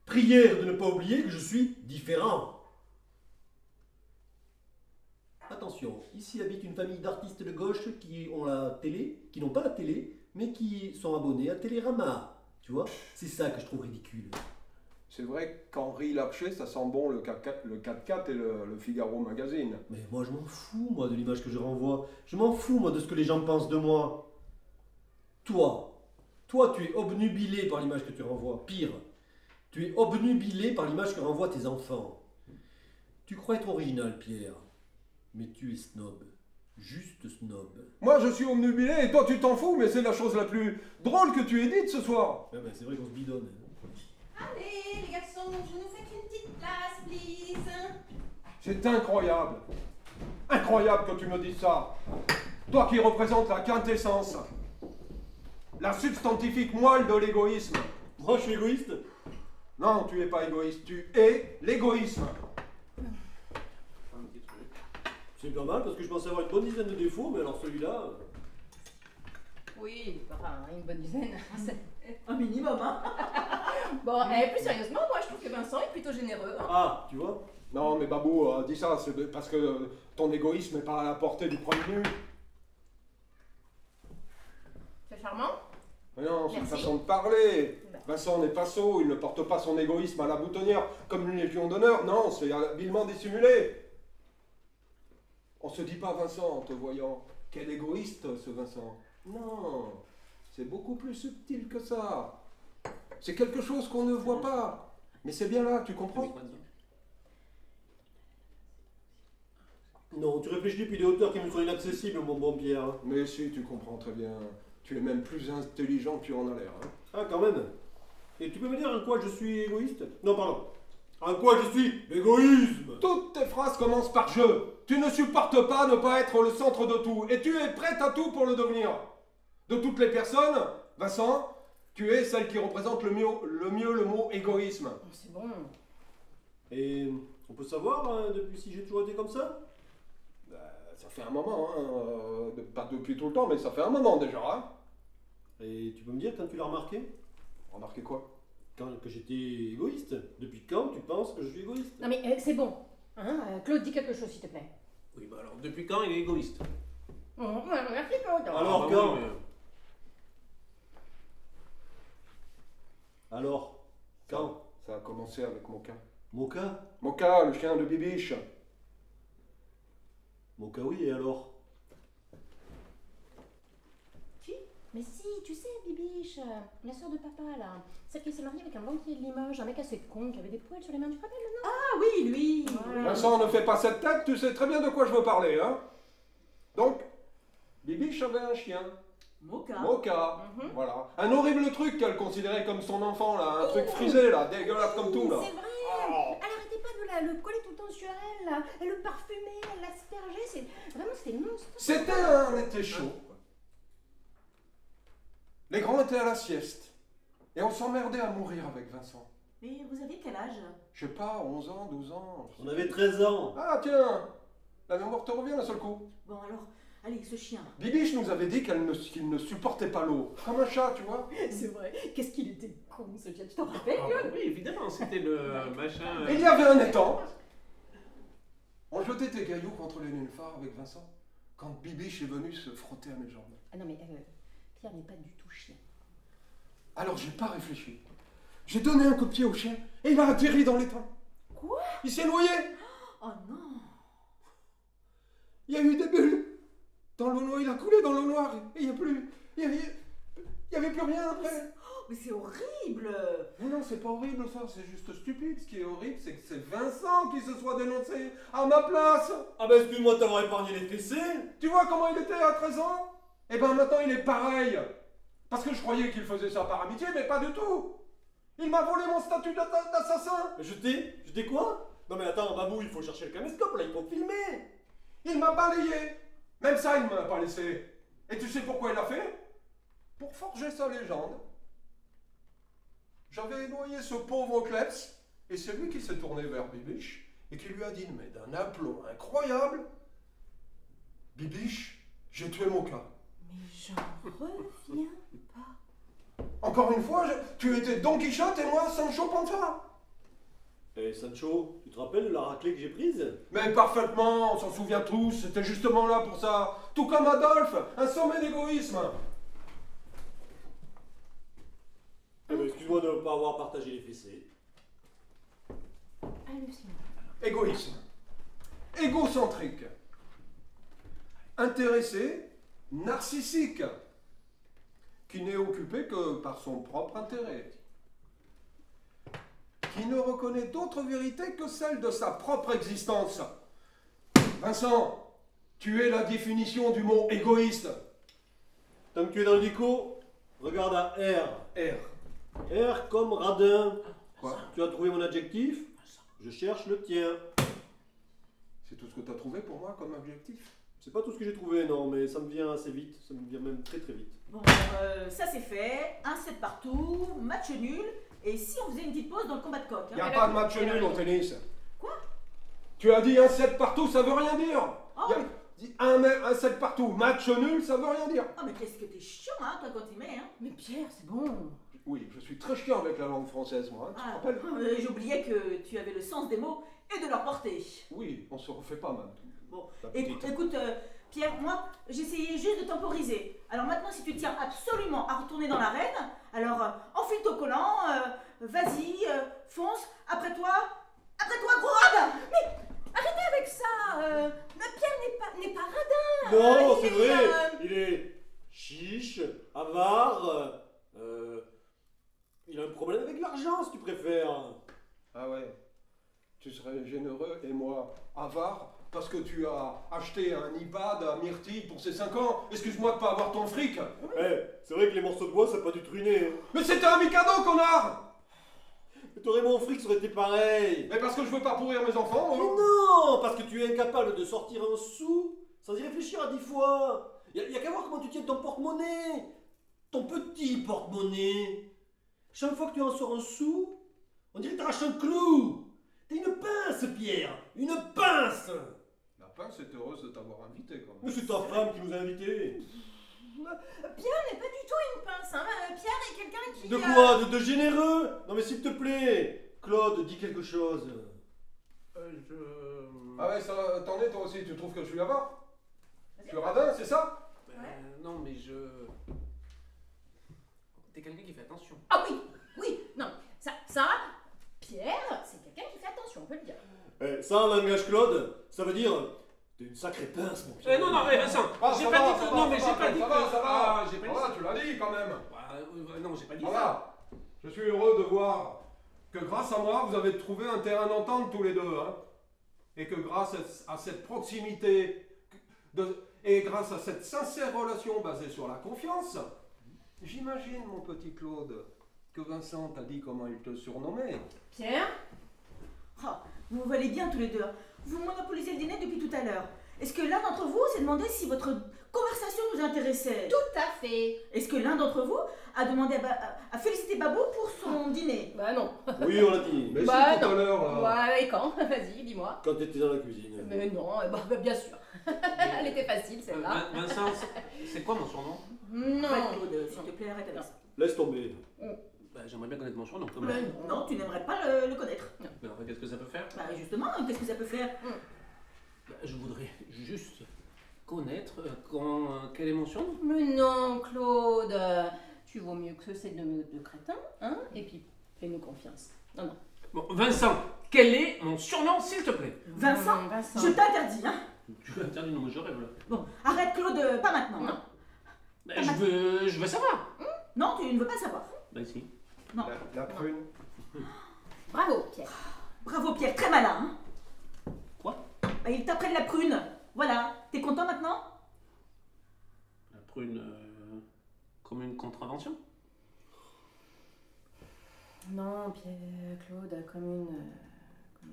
F: Prière de ne pas oublier que je suis différent. Attention, ici habite une famille d'artistes de gauche qui ont la télé, qui n'ont pas la télé, mais qui sont abonnés à Télérama. Tu vois, c'est ça que je trouve ridicule.
D: C'est vrai qu'Henri Larcher, ça sent bon le 4x4 et le Figaro Magazine.
F: Mais moi je m'en fous, moi, de l'image que je renvoie. Je m'en fous, moi, de ce que les gens pensent de moi. Toi, tu es obnubilé par l'image que tu renvoies. Pire, tu es obnubilé par l'image que renvoient tes enfants. Tu crois être original, Pierre, mais tu es snob. Juste snob.
D: Moi, je suis omnubilé et toi, tu t'en fous, mais c'est la chose la plus drôle que tu aies dite ce soir.
F: Ouais, c'est vrai qu'on se bidonne.
C: Allez, les garçons, je nous fais une petite place, please.
D: C'est incroyable. Incroyable que tu me dises ça. Toi qui représentes la quintessence, la substantifique moelle de l'égoïsme.
F: Moi, je suis égoïste.
D: Non, tu es pas égoïste, tu es l'égoïsme.
F: C'est pas mal parce que je pensais avoir une bonne dizaine de défauts, mais alors celui-là.
G: Oui, enfin, une bonne dizaine. C'est un minimum, hein. Bon, plus sérieusement, moi je trouve que Vincent est plutôt généreux. Hein.
F: Ah, tu vois?
D: Non, mais Babou, dis ça, c'est parce que ton égoïsme n'est pas à la portée du premier venu.
G: C'est charmant.
D: Mais non, c'est une
G: Merci.
D: façon de parler.
G: Ben.
D: Vincent n'est pas sot, il ne porte pas son égoïsme à la boutonnière comme une légion d'honneur. Non, c'est habilement dissimulé. On se dit pas, Vincent, en te voyant, quel égoïste ce Vincent. Non, c'est beaucoup plus subtil que ça. C'est quelque chose qu'on ne voit pas. Mais c'est bien là, tu comprends?
F: Non, tu réfléchis depuis des hauteurs qui me sont inaccessibles, mon bon Pierre.
D: Mais si, tu comprends très bien. Tu es même plus intelligent que tu en as l'air. Hein.
F: Ah, quand même. Et tu peux me dire en quoi je suis égoïste? Non, pardon. En quoi je suis l'égoïsme?
D: Toutes tes phrases commencent par je. Tu ne supportes pas ne pas être le centre de tout. Et tu es prête à tout pour le devenir. De toutes les personnes, Vincent, tu es celle qui représente le mieux le mot égoïsme.
G: C'est bon.
F: Et on peut savoir depuis si j'ai toujours été comme ça?
D: Ça fait un moment, hein. Pas depuis tout le temps, mais ça fait un moment déjà. Hein.
F: Et tu peux me dire quand tu l'as remarqué?
D: Remarquez quoi?
F: Quand que j'étais égoïste? Depuis quand tu penses que je suis égoïste?
G: Non mais c'est bon. Hein, Claude, dis quelque chose s'il te plaît.
E: Oui, bah alors, depuis quand il est égoïste?
G: Merci Claude.
F: Alors
E: bah
F: quand?
E: oui, mais-
F: Alors? Quand?
D: Ça a commencé avec Moka.
F: Moka?
D: Moka, le chien de Bibiche.
F: Moka, oui, et alors?
G: Mais si, tu sais, Bibiche, la sœur de papa là, celle qui s'est mariée avec un banquier de Limoges, un mec assez con qui avait des poils sur les mains, tu te rappelles le nom?
C: Ah oui, lui.
G: Voilà.
D: Vincent, ne fais pas cette tête, tu sais très bien de quoi je veux parler. Hein. Donc, Bibiche avait un chien.
C: Moka.
D: Moka.
G: Mhm.
D: Voilà. Un horrible truc qu'elle considérait comme son enfant, là. Un truc frisé, là. Dégueulasse comme tout, là.
G: C'est vrai. Elle arrêtait pas de le coller tout le temps sur elle, là. Elle le parfumait, elle l'aspergeait, vraiment c'était monstre.
D: C'était un été chaud. Les grands étaient à la sieste. Et on s'emmerdait à mourir avec Vincent.
C: Et vous avez quel âge?
D: Je sais pas, 11 ans, 12 ans.
F: On avait 13 ans.
D: Ah tiens, la mémoire te revient d'un seul coup.
C: Bon alors, allez, ce chien.
D: Bibiche nous avait dit qu'il ne supportait pas l'eau. Comme un chat, tu vois.
G: C'est vrai. Qu'est-ce qu'il était con ce chien, tu t'en rappelles?
E: Ah, bah oui, évidemment, c'était le machin.
D: Et il y avait un étang. On jetait tes cailloux contre les nénuphars avec Vincent. Quand Bibiche est venu se frotter à mes jambes.
G: Ah non mais Pierre n'est pas du tout chien.
D: Alors j'ai pas réfléchi. J'ai donné un coup de pied au chien et il a atterri dans l'étang.
C: Quoi?
D: Il s'est noyé.
C: Oh non.
D: Il y a eu des bulles. Dans l'eau noire, il a coulé dans l'eau noire. Et il n'y a plus. Il y avait plus rien après.
C: Oh, mais c'est horrible.
D: Mais non, c'est pas horrible ça, c'est juste stupide. Ce qui est horrible, c'est que c'est Vincent qui se soit dénoncé à ma place.
F: Ah ben excuse-moi de t'avoir épargné les fessées.
D: Tu vois comment il était à 13 ans? Eh ben maintenant il est pareil. Parce que je croyais qu'il faisait ça par amitié, mais pas du tout. Il m'a volé mon statut d'assassin.
F: Je t'ai quoi? Non mais attends, Babou, il faut chercher le caméscope là, il faut filmer.
D: Il m'a balayé. Même ça, il ne m'a pas laissé. Et tu sais pourquoi il l'a fait? Pour forger sa légende. J'avais noyé ce pauvre Klebs, et c'est lui qui s'est tourné vers Bibiche, et qui lui a dit, mais d'un aplomb incroyable, Bibiche, j'ai tué Moka.
C: Mais j'en reviens pas.
D: Encore une fois, tu étais Don Quichotte et moi Sancho Panza.
F: Eh Sancho, tu te rappelles de la raclée que j'ai prise?
D: Mais parfaitement, on s'en souvient tous, c'était justement là pour ça. Tout comme Adolphe, un sommet d'égoïsme.
F: Eh ben excuse-moi de ne pas avoir partagé les fessées.
G: Hallucinant.
D: Égoïsme. Égocentrique. Intéressé, narcissique. Qui n'est occupé que par son propre intérêt. Qui ne reconnaît d'autre vérité que celle de sa propre existence. Vincent, Tu es la définition du mot égoïste.
F: Tant que tu es dans le dico, regarde à R.
D: R.
F: R comme radin.
D: Quoi?
F: Tu as trouvé mon adjectif? Je cherche le tien.
D: C'est tout ce que tu as trouvé pour moi comme objectif?
F: C'est pas tout ce que j'ai trouvé, non, mais ça me vient assez vite. Ça me vient même très très vite.
H: Bon, ça c'est fait. 1-7 partout, match nul. Et si on faisait une petite pause dans le combat de coq
D: Il n'y
H: hein?
D: a pas de match nul au tennis.
H: Quoi?
D: Tu as dit un 7 partout, ça veut rien dire.
H: Oh,
D: Y a- dit un 7 partout, match nul, ça veut rien dire.
H: oh, mais qu'est-ce que t'es chiant, hein, toi, quand tu mets, hein?
G: Mais Pierre, c'est bon.
D: Oui, je suis très chiant avec la langue française, moi. Tu te
H: Ah,
D: rappelles?
H: j'oubliais que tu avais le sens des mots et de leur portée.
D: Oui, on se refait pas mal.
H: Bon,
D: La petite.
H: écoute, Pierre, moi, j'essayais juste de temporiser. Alors maintenant, si tu tiens absolument à retourner dans l'arène, alors enfile ton collant, vas-y, fonce, après toi, gros radin!
G: Mais arrêtez avec ça. Pierre n'est pas radin.
F: Non,
G: il
F: c'est
G: est,
F: vrai. Il est chiche, avare. Il a un problème avec l'argent, si tu préfères.
D: Ah ouais, tu serais généreux et moi avare parce que tu as acheté un iPad à Myrtille pour ses 5 ans. Excuse-moi de pas avoir ton fric.
F: Eh, c'est vrai que les morceaux de bois, ça n'a pas dû te ruiner.
D: Mais c'était un Mikado, connard!
F: Mais t'aurais mon fric, ça aurait été pareil.
D: Mais parce que je veux pas pourrir mes enfants,
F: Mais
D: moi.
F: non, parce que tu es incapable de sortir un sou sans y réfléchir à 10 fois. Y a qu'à voir comment tu tiens ton porte-monnaie. Ton petit porte-monnaie. Chaque fois que tu en sors un sou, on dirait que t'arraches un clou. T'as une pince, Pierre. Une pince.
D: La pince est heureuse de t'avoir invité, quand
F: Mais
D: même.
F: c'est ta femme qui nous a invités.
G: Pierre n'est pas du tout une pince. Hein. Pierre est quelqu'un qui.
F: De quoi? De généreux? Non mais s'il te plaît. Claude, dis quelque chose.
D: Ah ouais, ça, t'en es toi aussi, tu trouves que je suis avare? Je suis radin, c'est ça?
E: Non, mais je. T'es quelqu'un qui fait attention.
G: Ah oui. Non, ça. Pierre, c'est quelqu'un qui fait attention, on peut le dire.
F: Eh, ça en langage Claude, ça veut dire t'es une sacrée pince, mon Pierre.
E: Non, Vincent,
D: Ah,
E: j'ai
D: ça
E: pas
D: va,
E: dit
D: ça
E: que.
D: va,
E: Non, mais
D: ça
E: j'ai
D: va,
E: pas dit
D: ça
E: que.
D: va, ça va.
E: Ah, j'ai pas
D: Ça
E: dit
D: va,
E: ça.
D: tu l'as dit quand même.
E: Non, j'ai pas dit ça.
D: Voilà. Je suis heureux de voir que grâce à moi, vous avez trouvé un terrain d'entente tous les deux. Hein, et que grâce à cette proximité et grâce à cette sincère relation basée sur la confiance, j'imagine, mon petit Claude, que Vincent t'a dit comment il te surnommait.
G: Pierre?
H: Ah, vous vous valez bien tous les deux. Vous monopolisez le dîner depuis tout à l'heure. Est-ce que l'un d'entre vous s'est demandé si votre conversation nous intéressait?
G: Tout à fait.
H: Est-ce que l'un d'entre vous a demandé à féliciter Babou pour son dîner?
G: Bah non.
F: Oui, on l'a dit.
D: Mais
G: Bah,
D: c'est tout à
G: non.
D: l'heure, là.
G: Ouais, et quand? Vas-y, dis-moi.
F: Quand t'étais dans la cuisine.
G: Mais non, bah, bien sûr. Elle était facile, celle-là.
E: Vincent, c'est quoi mon surnom?
G: Non.
H: Ouais, Claude, s'il te plaît, arrête avec ça.
F: Laisse tomber.
E: J'aimerais bien connaître mon surnom. Quand
H: Mais
E: même.
H: non, tu n'aimerais pas le connaître.
E: Mais enfin, qu'est-ce que ça peut faire?
H: Bah justement, qu'est-ce que ça peut faire?
E: Je voudrais juste connaître quel est mon surnom.
G: Mais non, Claude. Tu vaux mieux que ces deux crétins, hein? Et puis, fais-nous confiance. Non.
E: Bon, Vincent, quel est mon surnom, s'il te plaît?
H: Vincent,
G: Vincent.
H: je t'interdis, hein?
E: Tu veux interdire? Non, moi je rêve là.
H: Bon, arrête Claude, pas maintenant.
G: Non.
H: hein.
E: Je veux savoir.
H: Non, tu ne veux pas savoir.
E: Bah si.
H: Non.
D: La prune.
G: Bravo, Pierre.
H: Bravo Pierre, très malin. Hein.
E: Quoi?
H: Bah, il t'a pris de la prune. Voilà, t'es content maintenant?
E: La prune comme une contravention?
G: Non, Pierre, Claude, comme une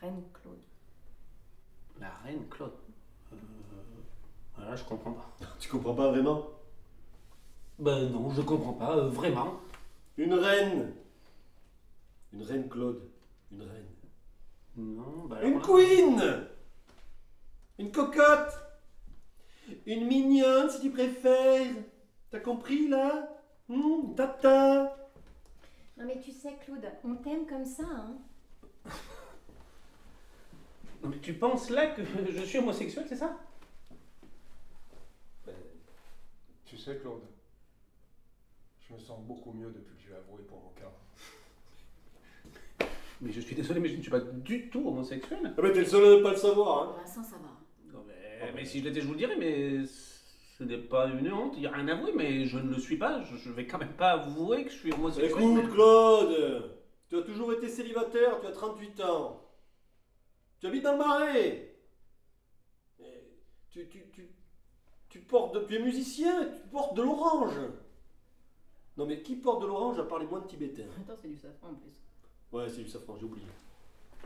G: reine Claude.
E: La reine Claude. Voilà, je comprends pas.
F: Tu comprends pas vraiment?
E: Ben non, je comprends pas, vraiment.
F: Une reine. Une reine Claude. Une reine.
E: Non, bah
F: Une
E: alors là-
F: queen. Une cocotte. Une mignonne si tu préfères. T'as compris là? Tata.
G: Non, mais tu sais, Claude, on t'aime comme ça, hein?
E: Non, mais tu penses là que je suis homosexuel, c'est ça?
D: Tu sais, Claude, je me sens beaucoup mieux depuis que j'ai avoué pour mon cas.
E: Mais je suis désolé, mais je ne suis pas du tout homosexuel.
F: Ah bah t'es le seul à ne pas le savoir, hein.
H: Vincent, ça va.
E: Non, mais si je l'étais, je vous le dirais, mais ce n'est pas une honte, il n'y a rien à avouer, mais je ne le suis pas. Je vais quand même pas avouer que je suis homosexuel.
F: Écoute, Claude, tu as toujours été célibataire, tu as 38 ans. Tu habites dans le Marais. Tu portes tu es musicien, tu portes de l'orange. Non mais qui porte de l'orange à part les moines tibétains?
G: Attends, c'est du safran en plus.
F: Ouais, c'est du safran, j'ai oublié.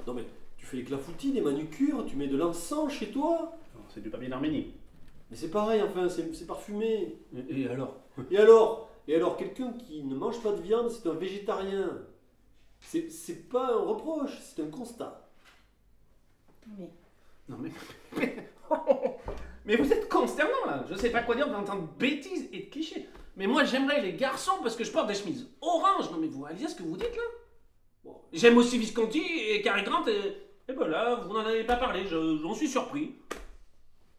F: Non mais tu fais les clafoutis, des manucures, tu mets de l'encens chez toi.
E: C'est du papier d'Arménie.
F: Mais c'est pareil, enfin, c'est parfumé.
E: Et alors?
F: Et alors, quelqu'un qui ne mange pas de viande, c'est un végétarien. C'est pas un reproche, c'est un constat.
G: Mais
E: Non mais... Mais vous êtes consternant là. Je sais pas quoi dire d'entendre bêtises et de clichés. Mais moi j'aimerais les garçons parce que je porte des chemises orange. Non mais vous réalisez ce que vous dites là?
F: Bon,
E: J'aime aussi Visconti et Cary Grant et ben là, vous n'en avez pas parlé, j'en suis surpris.
F: ah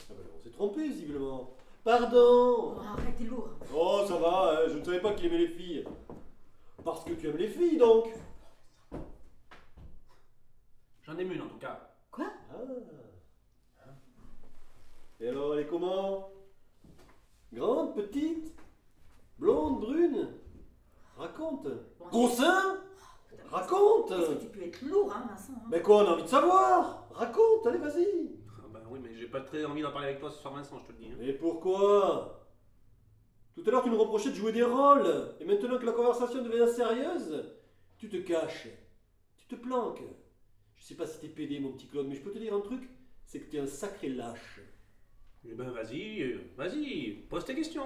F: ben, on s'est trompé visiblement. Pardon.
H: Oh, arrête, t'es lourd.
F: Oh, ça va, je ne savais pas qu'il aimait les filles. Parce que tu aimes les filles donc.
E: J'en aime une en tout cas.
F: Ah. Et alors, elle est comment? Grande, petite, blonde, brune? Raconte. Gros sein? Raconte.
H: Est-ce que tu peux être lourd, hein, Vincent, hein?
F: Mais quoi, on a envie de savoir? Raconte, allez, vas-y.
E: Ah bah oui, mais j'ai pas très envie d'en parler avec toi ce soir, Vincent, je te le dis. Hein.
F: Et pourquoi? Tout à l'heure, tu nous reprochais de jouer des rôles. Et maintenant que la conversation devient sérieuse, tu te caches. Tu te planques. Je sais pas si t'es pédé, mon petit Claude, mais je peux te dire un truc, c'est que t'es un sacré lâche.
E: Eh ben vas-y, pose tes questions.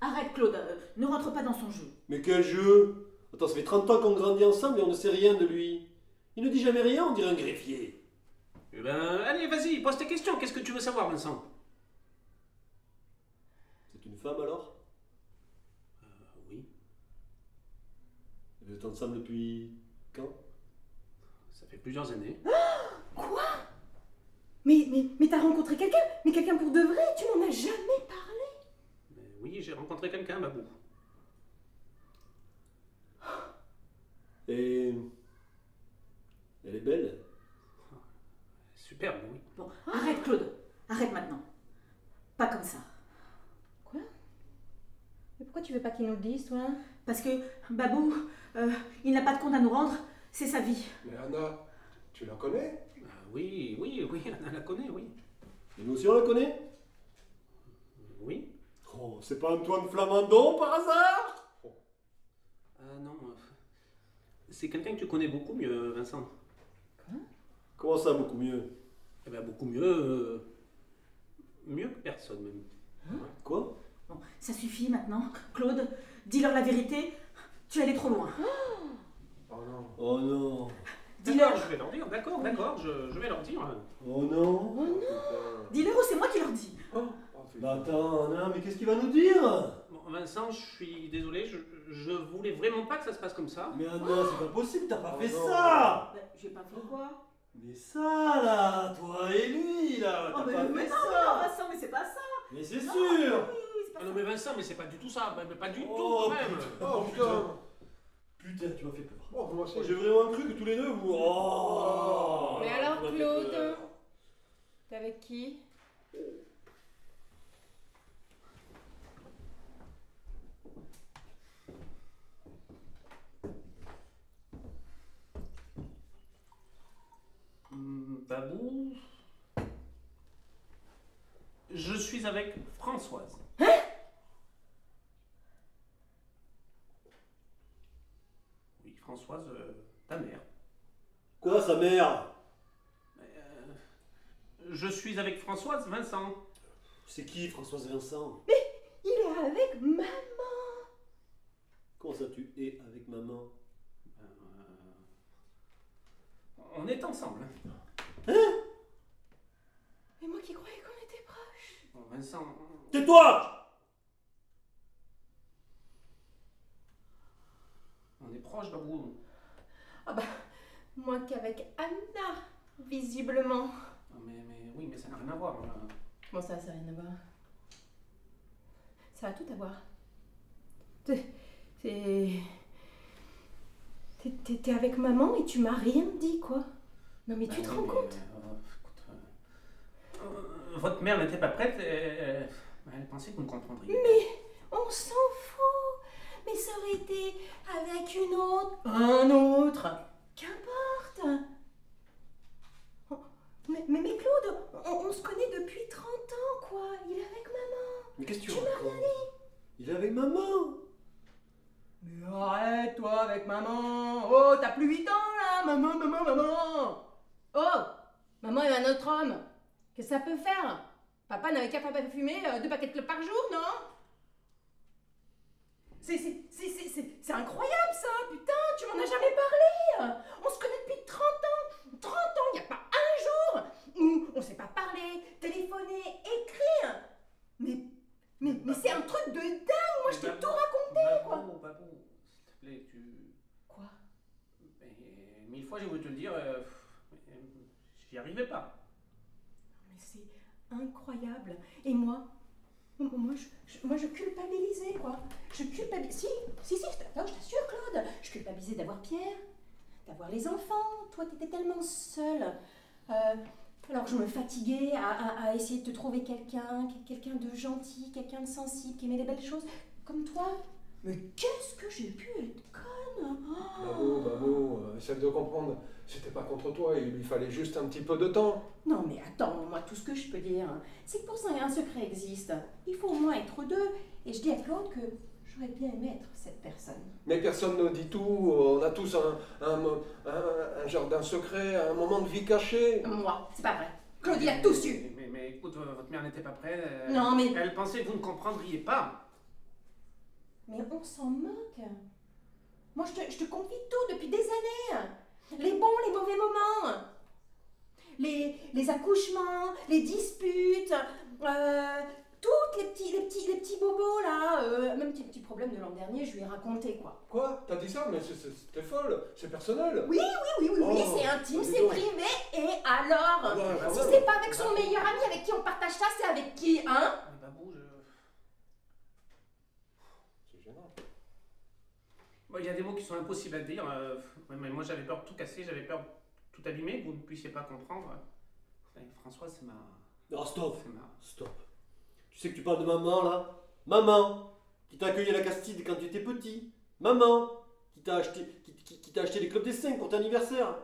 H: Arrête, Claude, ne rentre pas dans son jeu.
F: Mais quel jeu? Attends, ça fait 30 ans qu'on grandit ensemble et on ne sait rien de lui. Il ne dit jamais rien, on dirait un greffier.
E: Eh ben allez, vas-y, pose tes questions. Qu'est-ce que tu veux savoir, Vincent?
F: C'est une femme alors?
E: Oui,
F: Vous êtes ensemble depuis quand?
E: ça fait plusieurs années.
G: quoi? Mais t'as rencontré quelqu'un? Mais quelqu'un pour de vrai? Tu m'en as jamais parlé.
E: Mais oui, j'ai rencontré quelqu'un, Babou.
F: Et elle est belle?
E: Superbe, oui.
H: Bon, arrête, Claude. Arrête maintenant. Pas comme ça.
G: Quoi? Mais pourquoi tu veux pas qu'il nous le dise, toi?
H: Parce que Babou, il n'a pas de compte à nous rendre, c'est sa vie.
D: Mais Anna, tu la connais?
E: Oui, Anna la connaît, oui.
F: Et nous aussi on la connaît?
E: Oui.
F: Oh, c'est pas Antoine Flamandon par hasard?
E: Non, c'est quelqu'un que tu connais beaucoup mieux, Vincent.
F: Comment ça, beaucoup mieux?
E: Eh ben beaucoup mieux... mieux que personne, même.
F: Quoi?
H: Bon, ça suffit maintenant. Claude, dis-leur la vérité. Tu es allé trop loin.
D: Oh non.
F: Oh non.
H: Dis-leur.
E: Je vais leur dire, d'accord, je vais leur dire.
F: Oh non.
D: Putain.
H: Dis-leur ou c'est moi qui leur dis.
D: Oh, putain.
F: Bah attends, Anna, mais qu'est-ce qu'il va nous dire?
E: Bon, Vincent, je suis désolé, je voulais vraiment pas que ça se passe comme ça.
F: Mais Anna, c'est pas possible, t'as pas
D: Oh
F: fait
D: non.
F: ça!
H: J'ai pas fait quoi?
F: Mais ça là, toi et lui là,
H: Oh,
F: t'as
H: mais,
F: pas
H: mais
F: fait
H: non,
F: ça!
H: Vincent, mais c'est pas ça.
F: Mais c'est
H: Non,
F: sûr!
H: Oui, c'est pas
E: Ah non
H: ça.
E: mais Vincent, mais c'est pas du tout ça, mais pas du tout
F: Oh,
E: quand même.
D: Oh putain.
F: Putain, tu m'as fait peur.
D: Oh, moi aussi.
F: Oh, j'ai vraiment cru que tous les deux vous. Oh!
G: Mais alors,
F: tu m'as fait
G: Claude?
F: peur.
G: T'es avec qui?
E: Babou... Je suis avec Françoise. Oui, Françoise, ta mère.
F: Quoi, sa mère?
E: Je suis avec Françoise Vincent.
F: C'est qui, Françoise Vincent?
G: Il est avec maman.
F: Comment ça, tu es avec maman?
E: On est ensemble.
G: Mais moi qui croyais qu'on était proches.
E: Bon, Vincent...
F: Tais-toi!
E: On est proches, Babou.
G: Ah bah, moins qu'avec Anna, visiblement.
E: Non, mais oui, mais ça n'a rien à voir. Là.
G: Comment ça n'a rien à voir? Ça a tout à voir. T'es avec maman et tu m'as rien dit, quoi. Non mais tu te
E: Oui,
G: rends
E: mais,
G: compte?
E: Votre mère n'était pas prête, elle pensait que vous ne comprendriez.
G: On s'en fout. Mais ça aurait été avec une autre. Un autre. Qu'importe. Oh, mais Claude, On se connaît depuis 30 ans, quoi. Il est avec maman.
F: Mais qu'est-ce que tu
G: Tu m'as
F: racontes? Il est avec maman.
G: Mais arrête, toi, avec maman. Oh, t'as plus 8 ans, là. Maman, maman, maman. Oh, maman et un autre homme. Qu'est-ce que ça peut faire? Papa n'avait qu'à pas fumer 2 paquets de clopes par jour, non? C'est incroyable, ça. Putain, tu m'en as jamais parlé. On se connaît depuis 30 ans. 30 ans, il n'y a pas un jour où on s'est pas parlé, téléphoné, écrit. Mais c'est un truc de dingue. Moi, je t'ai tout raconté, quoi.
E: Babou, s'il te plaît, tu...
G: Quoi?
E: Mais 1000 fois j'ai voulu te le dire, j'y arrivais pas.
G: Mais c'est incroyable. Et moi je culpabilisais, quoi. Je culpabilisais. Si, je t'assure, Claude. Je culpabilisais d'avoir Pierre, d'avoir les enfants. Toi, t'étais tellement seule. Alors je me fatiguais à essayer de te trouver quelqu'un de gentil, quelqu'un de sensible, qui aimait les belles choses, comme toi. Mais qu'est-ce que j'ai pu être conne!
D: Babo, essaie de comprendre. C'était pas contre toi, il lui fallait juste un petit peu de temps.
G: Non mais attends, moi tout ce que je peux dire, c'est que pour ça un secret existe. Il faut au moins être deux. Et je dis à Claude que j'aurais bien aimé être cette personne.
D: Mais personne ne dit tout, on a tous un jardin secret, un moment de vie caché.
G: Moi, c'est pas vrai. Claude, il a tout su.
E: Mais écoute, votre mère n'était pas prête.
G: Non, mais-
E: Elle pensait que vous ne comprendriez pas.
G: Mais on s'en moque. Moi, je te confie tout depuis des années. Les bons, les mauvais moments. Les accouchements, les disputes, toutes les petits bobos là. Même petits problèmes de l'an dernier, je lui ai raconté, quoi.
D: Quoi? T'as dit ça? Mais c'était folle, c'est personnel.
G: Oui,
D: Oh,
G: c'est intime,
D: dis
G: c'est
D: donc.
G: privé. Et alors?
D: Ouais, quand
G: Si
D: même.
G: c'est pas avec son meilleur ami avec qui on partage ça, c'est avec qui, hein?
E: Mais Babou,
D: C'est gênant.
E: Bon, il y a des mots qui sont impossibles à dire. Mais moi j'avais peur de tout casser, j'avais peur de tout abîmer, que vous ne puissiez pas comprendre. Françoise, c'est ma...
F: Non, stop.
E: C'est ma...
F: Stop. Tu sais que tu parles de maman là? Maman qui t'a accueilli à la Castide quand tu étais petit. Maman qui t'a acheté les clubs des 5 pour ton anniversaire.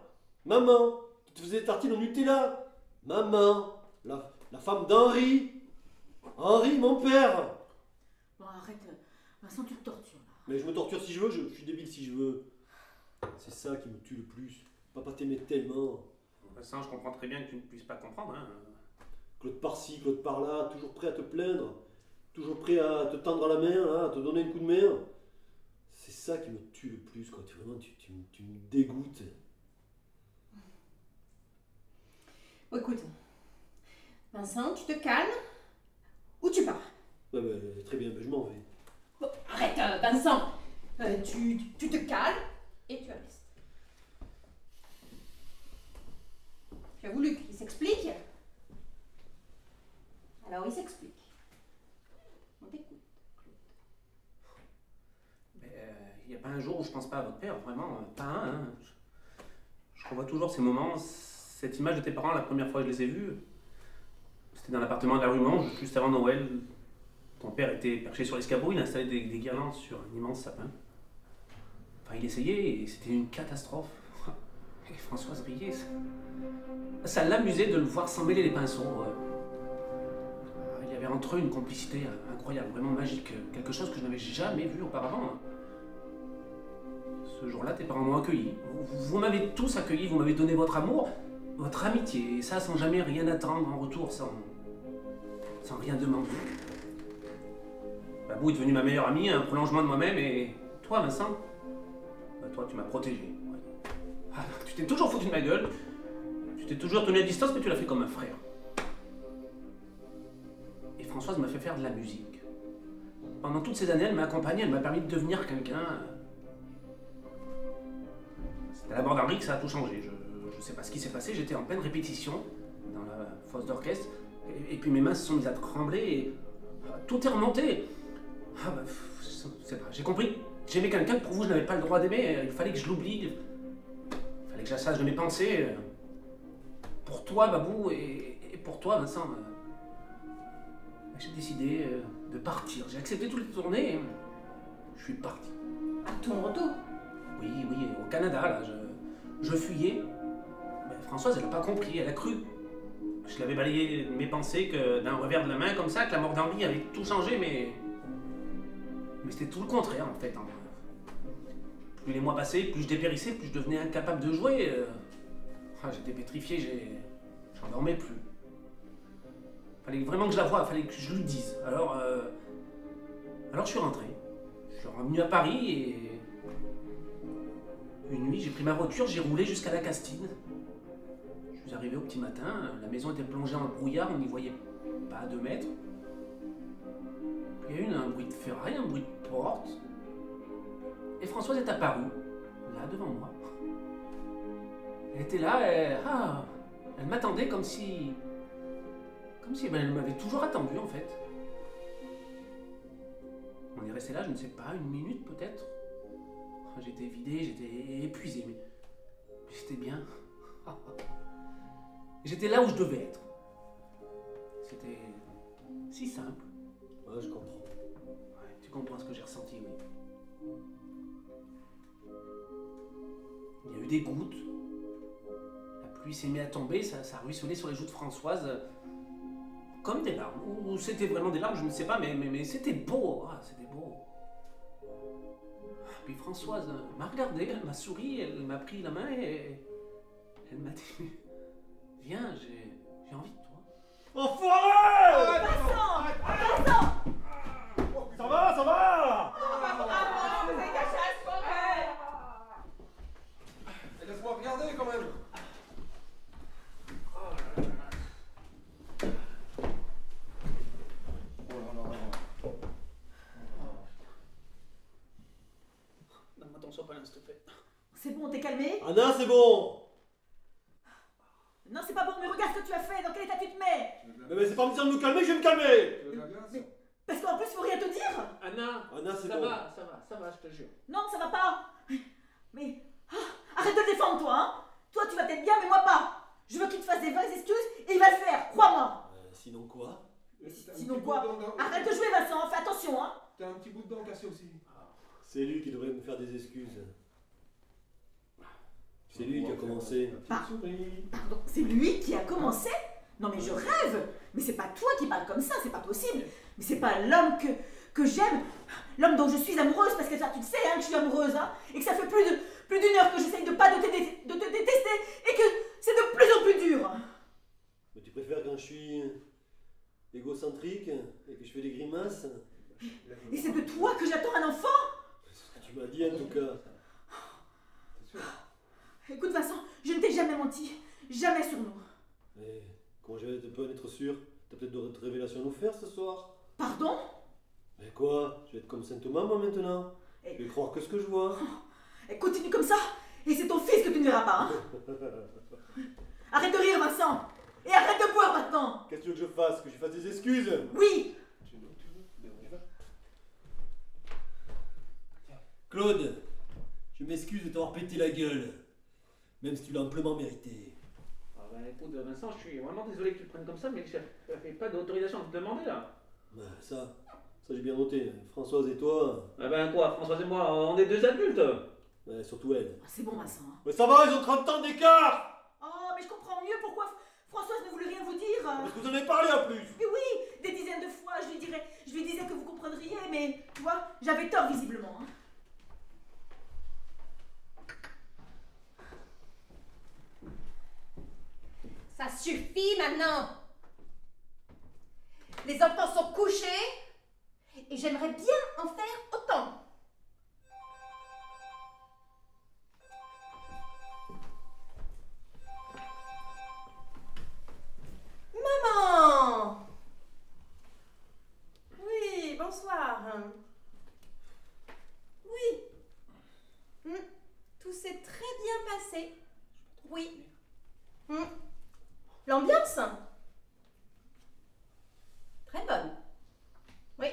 F: Maman qui te faisait des tartines au Nutella. Maman, la femme d'Henri. Henri, mon père.
G: Bon, arrête. Vincent, tu te tortures là.
F: Mais je me torture si je veux, je suis débile si je veux. C'est ça qui me tue le plus. Papa t'aimait tellement.
E: Vincent, je comprends très bien que tu ne puisses pas comprendre. Hein.
F: Claude par-ci, Claude par-là, toujours prêt à te plaindre. Toujours prêt à te tendre la main, là, à te donner un coup de main. C'est ça qui me tue le plus, quoi. Vraiment, tu me dégoûtes.
G: Bon, écoute. Vincent, tu te calmes ou tu pars?
F: Ouais, très bien, je m'en vais.
G: Bon, arrête, Vincent. Tu te calmes et tu restes. Tu as voulu qu'il s'explique? Alors il s'explique. On t'écoute.
E: Il n'y a pas un jour où je pense pas à votre père, vraiment, pas un. Hein. Je revois toujours ces moments, cette image de tes parents la première fois que je les ai vus. C'était dans l'appartement de la rue Monge, juste avant Noël. Ton père était perché sur l'escabeau, il installait des guirlandes sur un immense sapin. Enfin, il essayait et c'était une catastrophe. Et Françoise riait. Ça l'amusait de le voir s'emmêler les pinceaux. Il y avait entre eux une complicité incroyable, vraiment magique. Quelque chose que je n'avais jamais vu auparavant. Ce jour-là, tes parents m'ont accueilli. Vous m'avez tous accueilli, vous m'avez donné votre amour, votre amitié. Et ça sans jamais rien attendre en retour, sans rien demander. Babou est devenu ma meilleure amie, un prolongement de moi-même. Et toi, Vincent, toi, tu m'as protégé. Ouais. Ah, tu t'es toujours foutu de ma gueule. Tu t'es toujours tenu à distance, mais tu l'as fait comme un frère. Et Françoise m'a fait faire de la musique. Pendant toutes ces années, elle m'a accompagné, elle m'a permis de devenir quelqu'un. C'est à la bande d'Henri que ça a tout changé. Je sais pas ce qui s'est passé, j'étais en pleine répétition dans la fosse d'orchestre, et puis mes mains se sont mises à trembler, et tout est remonté. Ah bah, c'est pas, j'ai compris. J'aimais quelqu'un que pour vous je n'avais pas le droit d'aimer, il fallait que je l'oublie, il fallait que j'assache de mes pensées. Pour toi, Babou, et pour toi, Vincent, j'ai décidé de partir. J'ai accepté toutes les tournées, et je suis parti.
G: À ton retour?
E: Oui, au Canada, là, je fuyais. Mais Françoise, elle n'a pas compris, elle a cru. Je qu'il avait balayé mes pensées que d'un revers de la main comme ça, que la mort d'Henri avait tout changé, mais c'était tout le contraire en fait. Hein. Plus les mois passaient, plus je dépérissais, plus je devenais incapable de jouer. J'étais pétrifié, j'en dormais plus. Fallait vraiment que je la voie, fallait que je lui dise. Alors je suis rentré. Je suis revenu à Paris et une nuit j'ai pris ma voiture, j'ai roulé jusqu'à la Castine. Je suis arrivé au petit matin, la maison était plongée en brouillard, on n'y voyait pas à 2 mètres. Puis il y a eu un bruit de ferraille, un bruit de porte. Et Françoise est apparue, là devant moi. Elle était là, elle m'attendait comme si elle m'avait toujours attendu en fait. On est resté là, je ne sais pas, 1 minute peut-être. J'étais vidé, j'étais épuisé, mais j'étais bien. J'étais là où je devais être. C'était si simple.
F: Ouais, je comprends.
E: Ouais, tu comprends ce que j'ai ressenti, oui. Il y a eu des gouttes. La pluie s'est mise à tomber, ça ruisselait sur les joues de Françoise. Comme des larmes. Ou c'était vraiment des larmes, je ne sais pas, mais c'était beau. C'était beau. Puis Françoise m'a regardé, elle m'a souri, elle m'a pris la main et elle m'a dit viens, j'ai envie de toi.
F: Enfoiré!
H: Vincent! Vincent!
F: Ça va, ça va!
H: Vous avez caché à ce forêt!
D: Laisse-moi regarder quand même.
E: Donne-moi ton sopalin, s'il te plaît.
H: C'est bon, t'es calmé?
F: Anna, c'est bon!
H: Non, c'est pas bon, mais regarde ce que tu as fait, dans quel état tu te mets?
F: Mais c'est pas en me disant de me calmer que je vais me calmer!
D: Tu veux de la glace?
H: Parce qu'en plus, faut rien te dire!
E: Anna,
F: c'est
E: ça
F: bon.
E: ça va, je te jure.
H: Non, ça va pas! Mais. Arrête de le défendre, toi, hein! Toi, tu vas peut-être bien, mais moi pas! Je veux qu'il te fasse des vraies excuses et il va le faire, crois-moi!
F: Sinon quoi?
H: Sinon quoi? Arrête de jouer, Vincent, fais attention, hein!
D: T'as un petit bout de dent cassé aussi.
F: C'est lui qui devrait me faire des excuses. C'est lui qui a commencé.
H: Pardon, c'est lui qui a commencé? Non mais je rêve! Mais c'est pas toi qui parles comme ça, c'est pas possible! Mais c'est pas l'homme que j'aime, l'homme dont je suis amoureuse, parce que ça tu le sais hein, que je suis amoureuse, hein, et que ça fait plus d'une heure que j'essaye de pas te détester, et que c'est de plus en plus dur!
F: Mais tu préfères quand je suis égocentrique et que je fais des grimaces?
H: Et c'est de toi que j'attends un enfant?
F: C'est ce que tu m'as dit en tout cas.
H: Écoute Vincent, je ne t'ai jamais menti, jamais sur nous.
F: Mais comment je vais te pas être sûr? T'as peut-être d'autres révélations à nous faire ce soir?
H: Pardon?
F: Mais quoi? Je vais être comme Saint Thomas moi maintenant? Je vais croire que ce que je vois.
H: Et continue comme ça, et c'est ton fils que tu ne verras pas, hein? Arrête de rire Vincent! Et arrête de boire maintenant!
F: Qu'est-ce que tu veux que je fasse? Que je fasse des excuses?
H: Oui!
F: Claude, je m'excuse de t'avoir pété la gueule, même si tu l'as amplement mérité.
E: Écoute, Vincent, je suis vraiment désolé que tu le prennes comme ça, mais je n'avais pas d'autorisation de te demander là.
F: Ça j'ai bien noté. Françoise et toi,
E: Quoi, Françoise et moi, on est 2 adultes.
F: surtout elle.
H: C'est bon Vincent. Hein.
F: Mais ça va, ils ont 30 ans d'écart!
H: Oh, mais je comprends mieux pourquoi Françoise ne voulait rien vous dire.
F: Parce que vous en avez parlé en plus!
H: Mais oui, des dizaines de fois, je lui disais que vous comprendriez, mais tu vois, j'avais tort visiblement. Hein.
C: Ça suffit maintenant. Les enfants sont couchés et j'aimerais bien en faire autant. Maman! Oui, bonsoir. Oui. Tout s'est très bien passé. Oui. L'ambiance? Très bonne. Oui.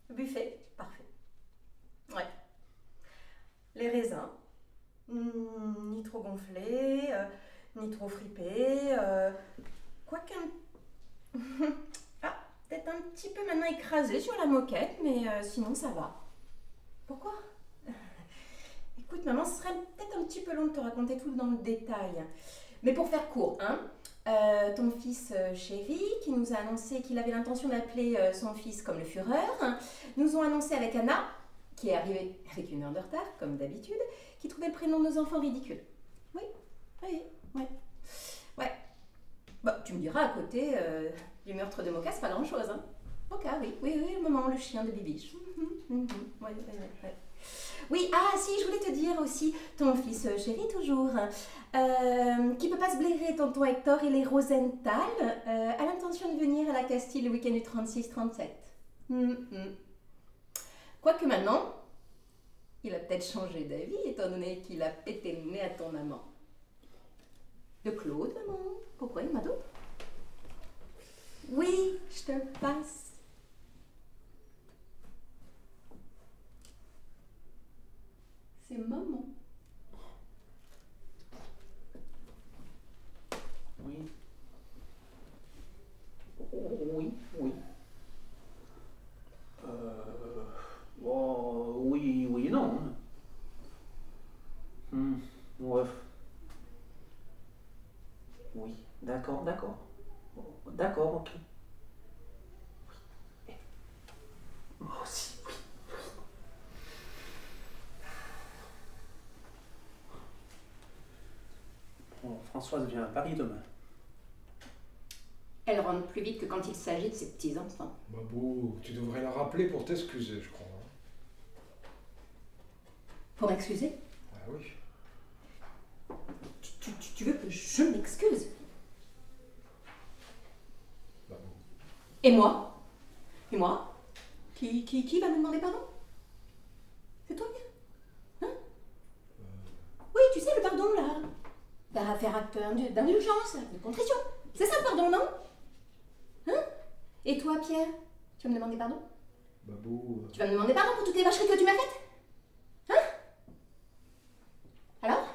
C: Le buffet? Parfait. Ouais. Les raisins? Ni trop gonflés, ni trop fripés. Quoiqu'un... peut-être un petit peu maintenant écrasé sur la moquette, mais sinon ça va. Pourquoi? Écoute, maman, ce serait peut-être un petit peu long de te raconter tout dans le détail. Mais pour faire court, hein, ton fils chéri, qui nous a annoncé qu'il avait l'intention d'appeler son fils comme le Führer, nous ont annoncé avec Anna, qui est arrivée avec 1 heure de retard, comme d'habitude, qui trouvait le prénom de nos enfants ridicule. Oui, oui, ouais. Ouais. Bah, tu me diras, à côté du meurtre de Moka, c'est pas grand-chose, hein. Moka, oui, le maman, le chien de Bibiche. Ouais. Oui, ah si, je voulais te dire aussi, ton fils chéri toujours, qui peut pas se blairer, tonton Hector et les Rosenthal, a l'intention de venir à la Castille le week-end du 36-37. Quoique maintenant, il a peut-être changé d'avis, étant donné qu'il a pété le nez à ton maman. De Claude, maman? Pourquoi, il m'a d'autres? Oui, je te le passe. C'est maman.
E: Oui. Oui. Oh, oui et non. Ouais. Oui, d'accord. D'accord, ok. Oui. Moi aussi, oui. Bon, Françoise vient à Paris demain.
C: Elle rentre plus vite que quand il s'agit de ses petits-enfants.
D: Babou, tu devrais la rappeler pour t'excuser, je crois.
C: Pour m'excuser?
D: Ah oui.
C: Tu veux que je m'excuse?
D: Babou.
C: Et moi? Qui va me demander pardon? C'est toi bien? Hein? Oui, tu sais, le pardon, là. Bah, faire acte d'indulgence, de contrition. C'est ça le pardon, non? Hein? Et toi, Pierre? Tu vas me demander pardon?
D: Babou.
C: Tu vas me demander pardon pour toutes les vacheries que tu m'as faites? Hein? Alors?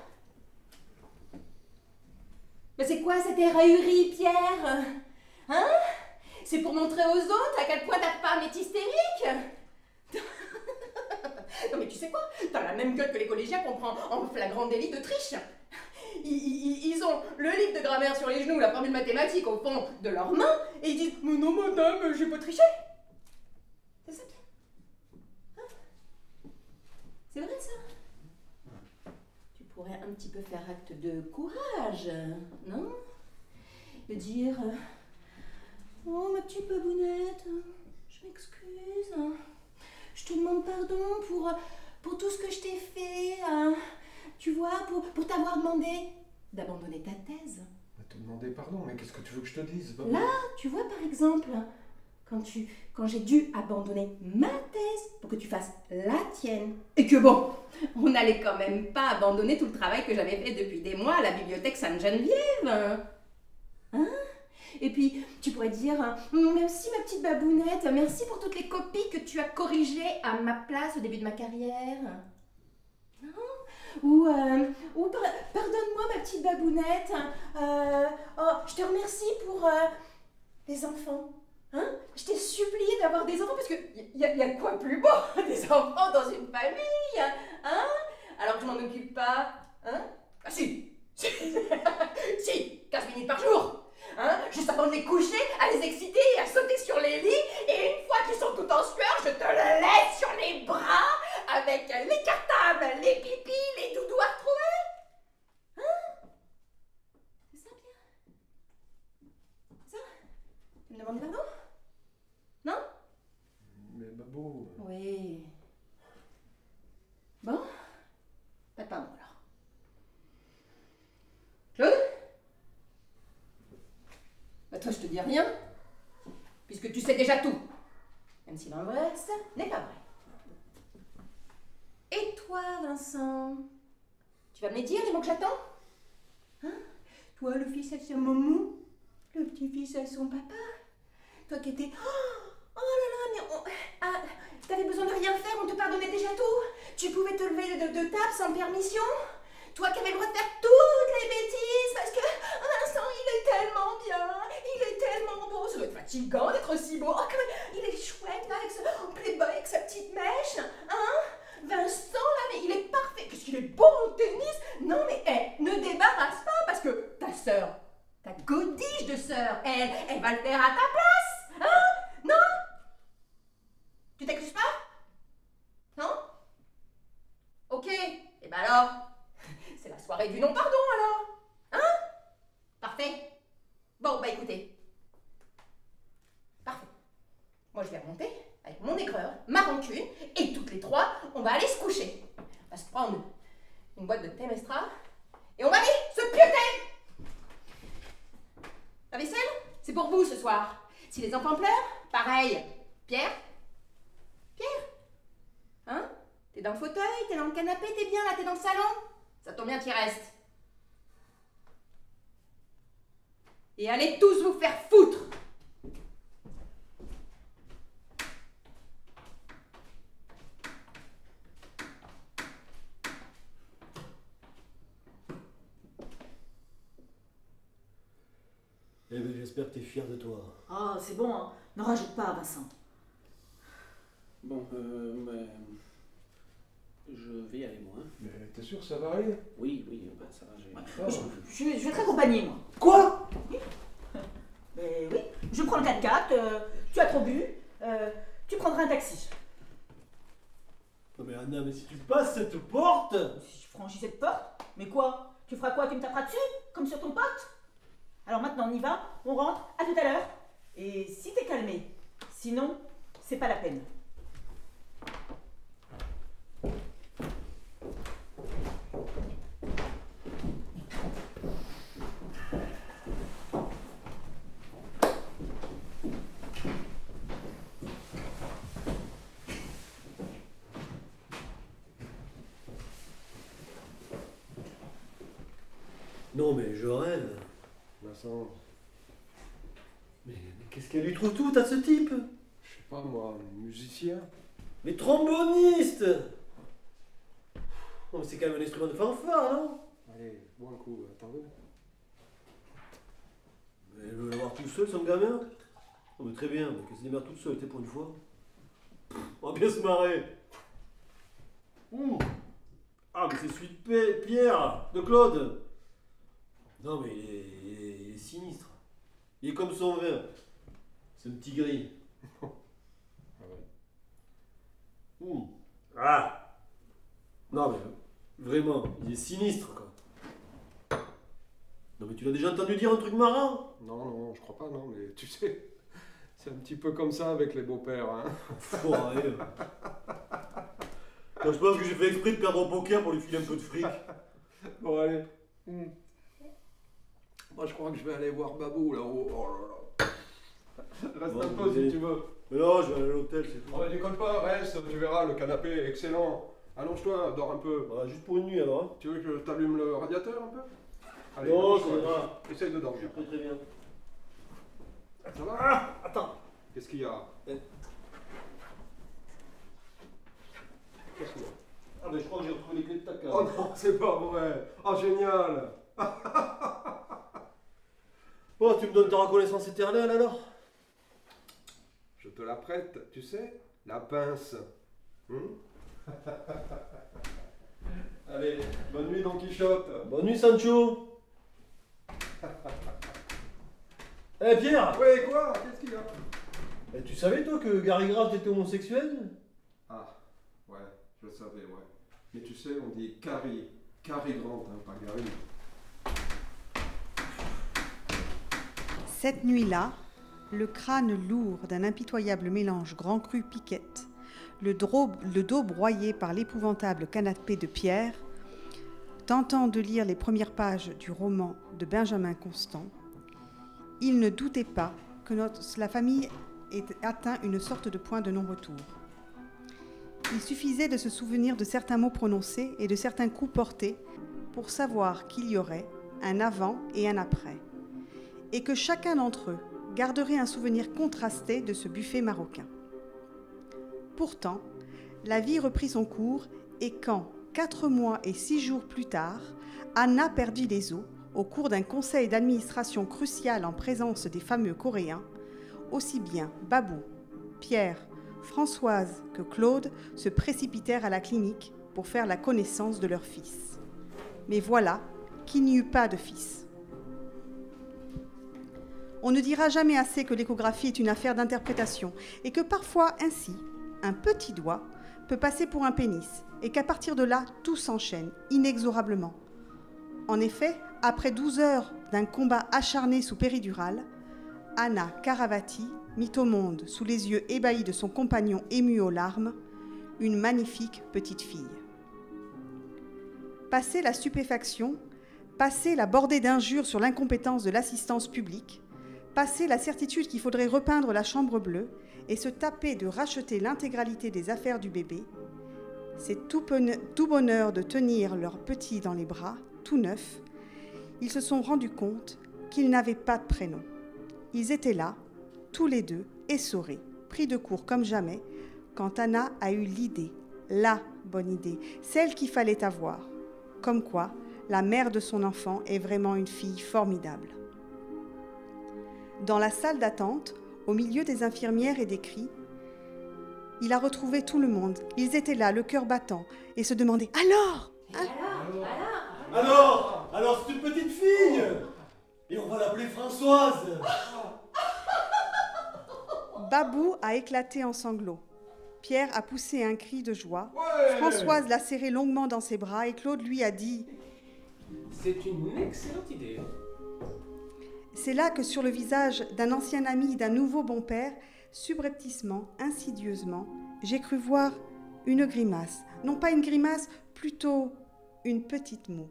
C: Mais c'est quoi cette raillerie, Pierre? Hein? C'est pour montrer aux autres à quel point ta femme est hystérique? Non mais tu sais quoi? T'as la même gueule que les collégiens qu'on prend en flagrant délit de triche. Ils ont le livre de grammaire sur les genoux, la formule mathématique au fond de leurs mains, et ils disent « Mais non madame, j'ai pas triché !» C'est ça, Pierre? Hein? C'est vrai ça? Tu pourrais un petit peu faire acte de courage, non? De dire « Oh ma petite babounette, je m'excuse, je te demande pardon pour tout ce que je t'ai fait, tu vois, pour t'avoir demandé d'abandonner ta thèse. »
D: Te demander pardon, mais qu'est-ce que tu veux que je te dise, Babou?
C: Là, tu vois, par exemple, quand j'ai dû abandonner ma thèse pour que tu fasses la tienne, et que bon, on n'allait quand même pas abandonner tout le travail que j'avais fait depuis des mois à la bibliothèque Sainte-Geneviève. Hein? Et puis, tu pourrais dire « Merci ma petite babounette, merci pour toutes les copies que tu as corrigées à ma place au début de ma carrière. » Non? Ou pardonne-moi ma petite babounette, je te remercie pour les enfants. Hein? Je t'ai supplié d'avoir des enfants parce qu'il y a quoi plus beau des enfants dans une famille, hein? Alors que je m'en occupe pas, hein? Ah si, si, 15 minutes par jour, hein? Juste avant de les coucher, à les exciter et à sauter sur les lits, et une fois qu'ils sont tout en sueur, je te le laisse sur les bras avec les cartables, les pipis, les doudous à retrouver. Hein? C'est ça, Pierre? Ça? Tu me demandes pardon? Non?
D: Mais Babou...
C: Oui. Bon? Pas de pardon alors. Claude? Bah toi je te dis rien, puisque tu sais déjà tout. Même si l'inverse n'est pas vrai. Et toi, Vincent? Tu vas me les dire, les mots que j'attends? Hein? Toi, le fils à sa maman, le petit-fils à son papa. Toi qui étais... Oh là là, mais t'avais besoin de rien faire, on te pardonnait déjà tout. Tu pouvais te lever de table sans permission. Toi qui avais le droit de faire toutes les bêtises, parce que Vincent, il est tellement bien, il est tellement beau. Ça doit être fatigant d'être aussi beau. Oh, comme il est chouette, là, avec en playboy, avec sa petite mèche. Hein? Vincent, là, mais il est parfait. Qu'est-ce qu'il est beau au tennis. Non, mais ne débarrasse pas, parce que ta sœur, ta godine, elle va le faire à ta place. Hein? Non? Tu t'excuses pas? Non? Ok. Et ben alors, c'est la soirée du non-pardon alors. Hein? Parfait. Bon, bah écoutez. Parfait. Moi je vais remonter avec mon aigreur, ma rancune, et toutes les trois, on va aller se coucher. On va se prendre une boîte de Temestra, et on va aller se pioter. La vaisselle, c'est pour vous ce soir. Si les enfants pleurent, pareil. Pierre? Pierre? Hein? T'es dans le fauteuil, t'es dans le canapé, t'es bien là, t'es dans le salon? Ça tombe bien, t'y restes. Et allez tous vous faire foutre!
F: Eh ben, j'espère que t'es fier de toi.
H: Ah, c'est bon, hein. Ne rajoute pas, Vincent.
E: Bon, je vais y aller, moi. Hein.
D: Mais t'es sûr que ça va aller?
E: Oui, bah, ça va, j'ai...
H: Je vais te raccompagner, moi.
D: Quoi?
H: Mais oui, je prends le 4x4, tu as trop bu, tu prendras un taxi.
F: Non mais Anna, mais si tu passes cette porte...
H: Si je franchis cette porte, mais quoi? Tu feras quoi? Tu me taperas dessus? Comme sur ton pote? Alors maintenant, on y va, on rentre, à tout à l'heure. Et si t'es calmé, sinon, c'est pas la peine.
F: Non mais je rêve.
D: Vincent,
F: Mais qu'est-ce qu'elle lui trouve tout à ce type?
D: je sais pas moi, musicien?
F: Mais tromboniste! Oh, mais c'est quand même un instrument de fanfare, non?
D: Allez, bois un coup, attendez.
F: Mais elle veut l'avoir tout seul, son gamin? Oh, mais très bien, mais qu'elle se démerde toute seule, t'es pour une fois. On va bien se marrer. Ah, mais c'est celui de Pierre, de Claude. Non, mais il est sinistre. Il est comme son vin. C'est un petit gris. Ah! Non, mais vraiment, il est sinistre, quoi. Non, mais tu l'as déjà entendu dire un truc marrant?
D: Non, je crois pas, non, mais tu sais, c'est un petit peu comme ça avec les beaux-pères, hein.
F: Faut arrêter. Quand je pense que j'ai fait exprès de perdre au poker pour lui filer un peu de fric.
D: Bon, allez. Moi, je crois que je vais aller voir Babou, là-haut. Oh là là. Reste
F: Bon,
D: un peu
F: allez.
D: si tu veux.
F: Mais non, je vais aller à l'hôtel, c'est tout.
D: Oh, mais déconne pas, reste, tu verras, le canapé est excellent. Allonge-toi, dors un peu.
F: Voilà, juste pour une nuit alors. Hein.
D: Tu veux que je t'allume le radiateur un peu? Allez,
F: Non,
D: allonge-toi,
F: ça va.
D: essaye de dormir.
F: Très très bien.
D: Ça va?
F: Ah, attends.
D: Qu'est-ce qu'il y a? Qu'est-ce qu'il y a?
F: Ah, ben je crois que j'ai retrouvé les clés de ta cave.
D: Oh non, c'est pas vrai! Oh, génial!
F: Bon, tu me donnes ta reconnaissance éternelle alors?
D: Je te la prête, tu sais? La pince. Allez, bonne nuit, Don Quichotte!
F: Bonne nuit, Sancho. Eh Pierre!
D: Ouais, quoi? Qu'est-ce qu'il y a?
F: Eh, tu savais toi que Gary Grant était homosexuel?
D: Ah, ouais, je savais, ouais. Mais tu sais, on dit Cary Grant, hein, pas Gary.
B: Cette nuit-là, le crâne lourd d'un impitoyable mélange grand cru piquette, le dos broyé par l'épouvantable canapé de pierre, tentant de lire les premières pages du roman de Benjamin Constant, il ne doutait pas que la famille ait atteint une sorte de point de non-retour. Il suffisait de se souvenir de certains mots prononcés et de certains coups portés pour savoir qu'il y aurait un avant et un après, et que chacun d'entre eux garderait un souvenir contrasté de ce buffet marocain. Pourtant, la vie reprit son cours et quand, 4 mois et 6 jours plus tard, Anna perdit les os au cours d'un conseil d'administration crucial en présence des fameux Coréens, aussi bien Babou, Pierre, Françoise que Claude se précipitèrent à la clinique pour faire la connaissance de leur fils. Mais voilà qu'il n'y eut pas de fils. On ne dira jamais assez que l'échographie est une affaire d'interprétation et que parfois, ainsi, un petit doigt peut passer pour un pénis et qu'à partir de là, tout s'enchaîne inexorablement. En effet, après 12 heures d'un combat acharné sous péridurale, Anna Caravati mit au monde, sous les yeux ébahis de son compagnon ému aux larmes, une magnifique petite fille. Passé la stupéfaction, passé la bordée d'injures sur l'incompétence de l'assistance publique, passé la certitude qu'il faudrait repeindre la chambre bleue et se taper de racheter l'intégralité des affaires du bébé, c'est tout bonheur de tenir leur petit dans les bras, tout neuf, ils se sont rendus compte qu'ils n'avaient pas de prénom. Ils étaient là, tous les deux, essorés, pris de court comme jamais, quand Anna a eu l'idée, la bonne idée, celle qu'il fallait avoir. Comme quoi, la mère de son enfant est vraiment une fille formidable. Dans la salle d'attente, au milieu des infirmières et des cris, il a retrouvé tout le monde. Ils étaient là, le cœur battant, et se demandaient « Alors ?»
F: Alors c'est une petite fille. Et on va l'appeler Françoise.
B: Babou a éclaté en sanglots. Pierre a poussé un cri de joie.
D: Ouais.
B: Françoise l'a serré longuement dans ses bras et Claude lui a dit «
E: C'est une excellente idée.
B: C'est là que sur le visage d'un ancien ami, d'un nouveau bon-père, subrepticement, insidieusement, j'ai cru voir une grimace. Non pas une grimace, plutôt une petite moue.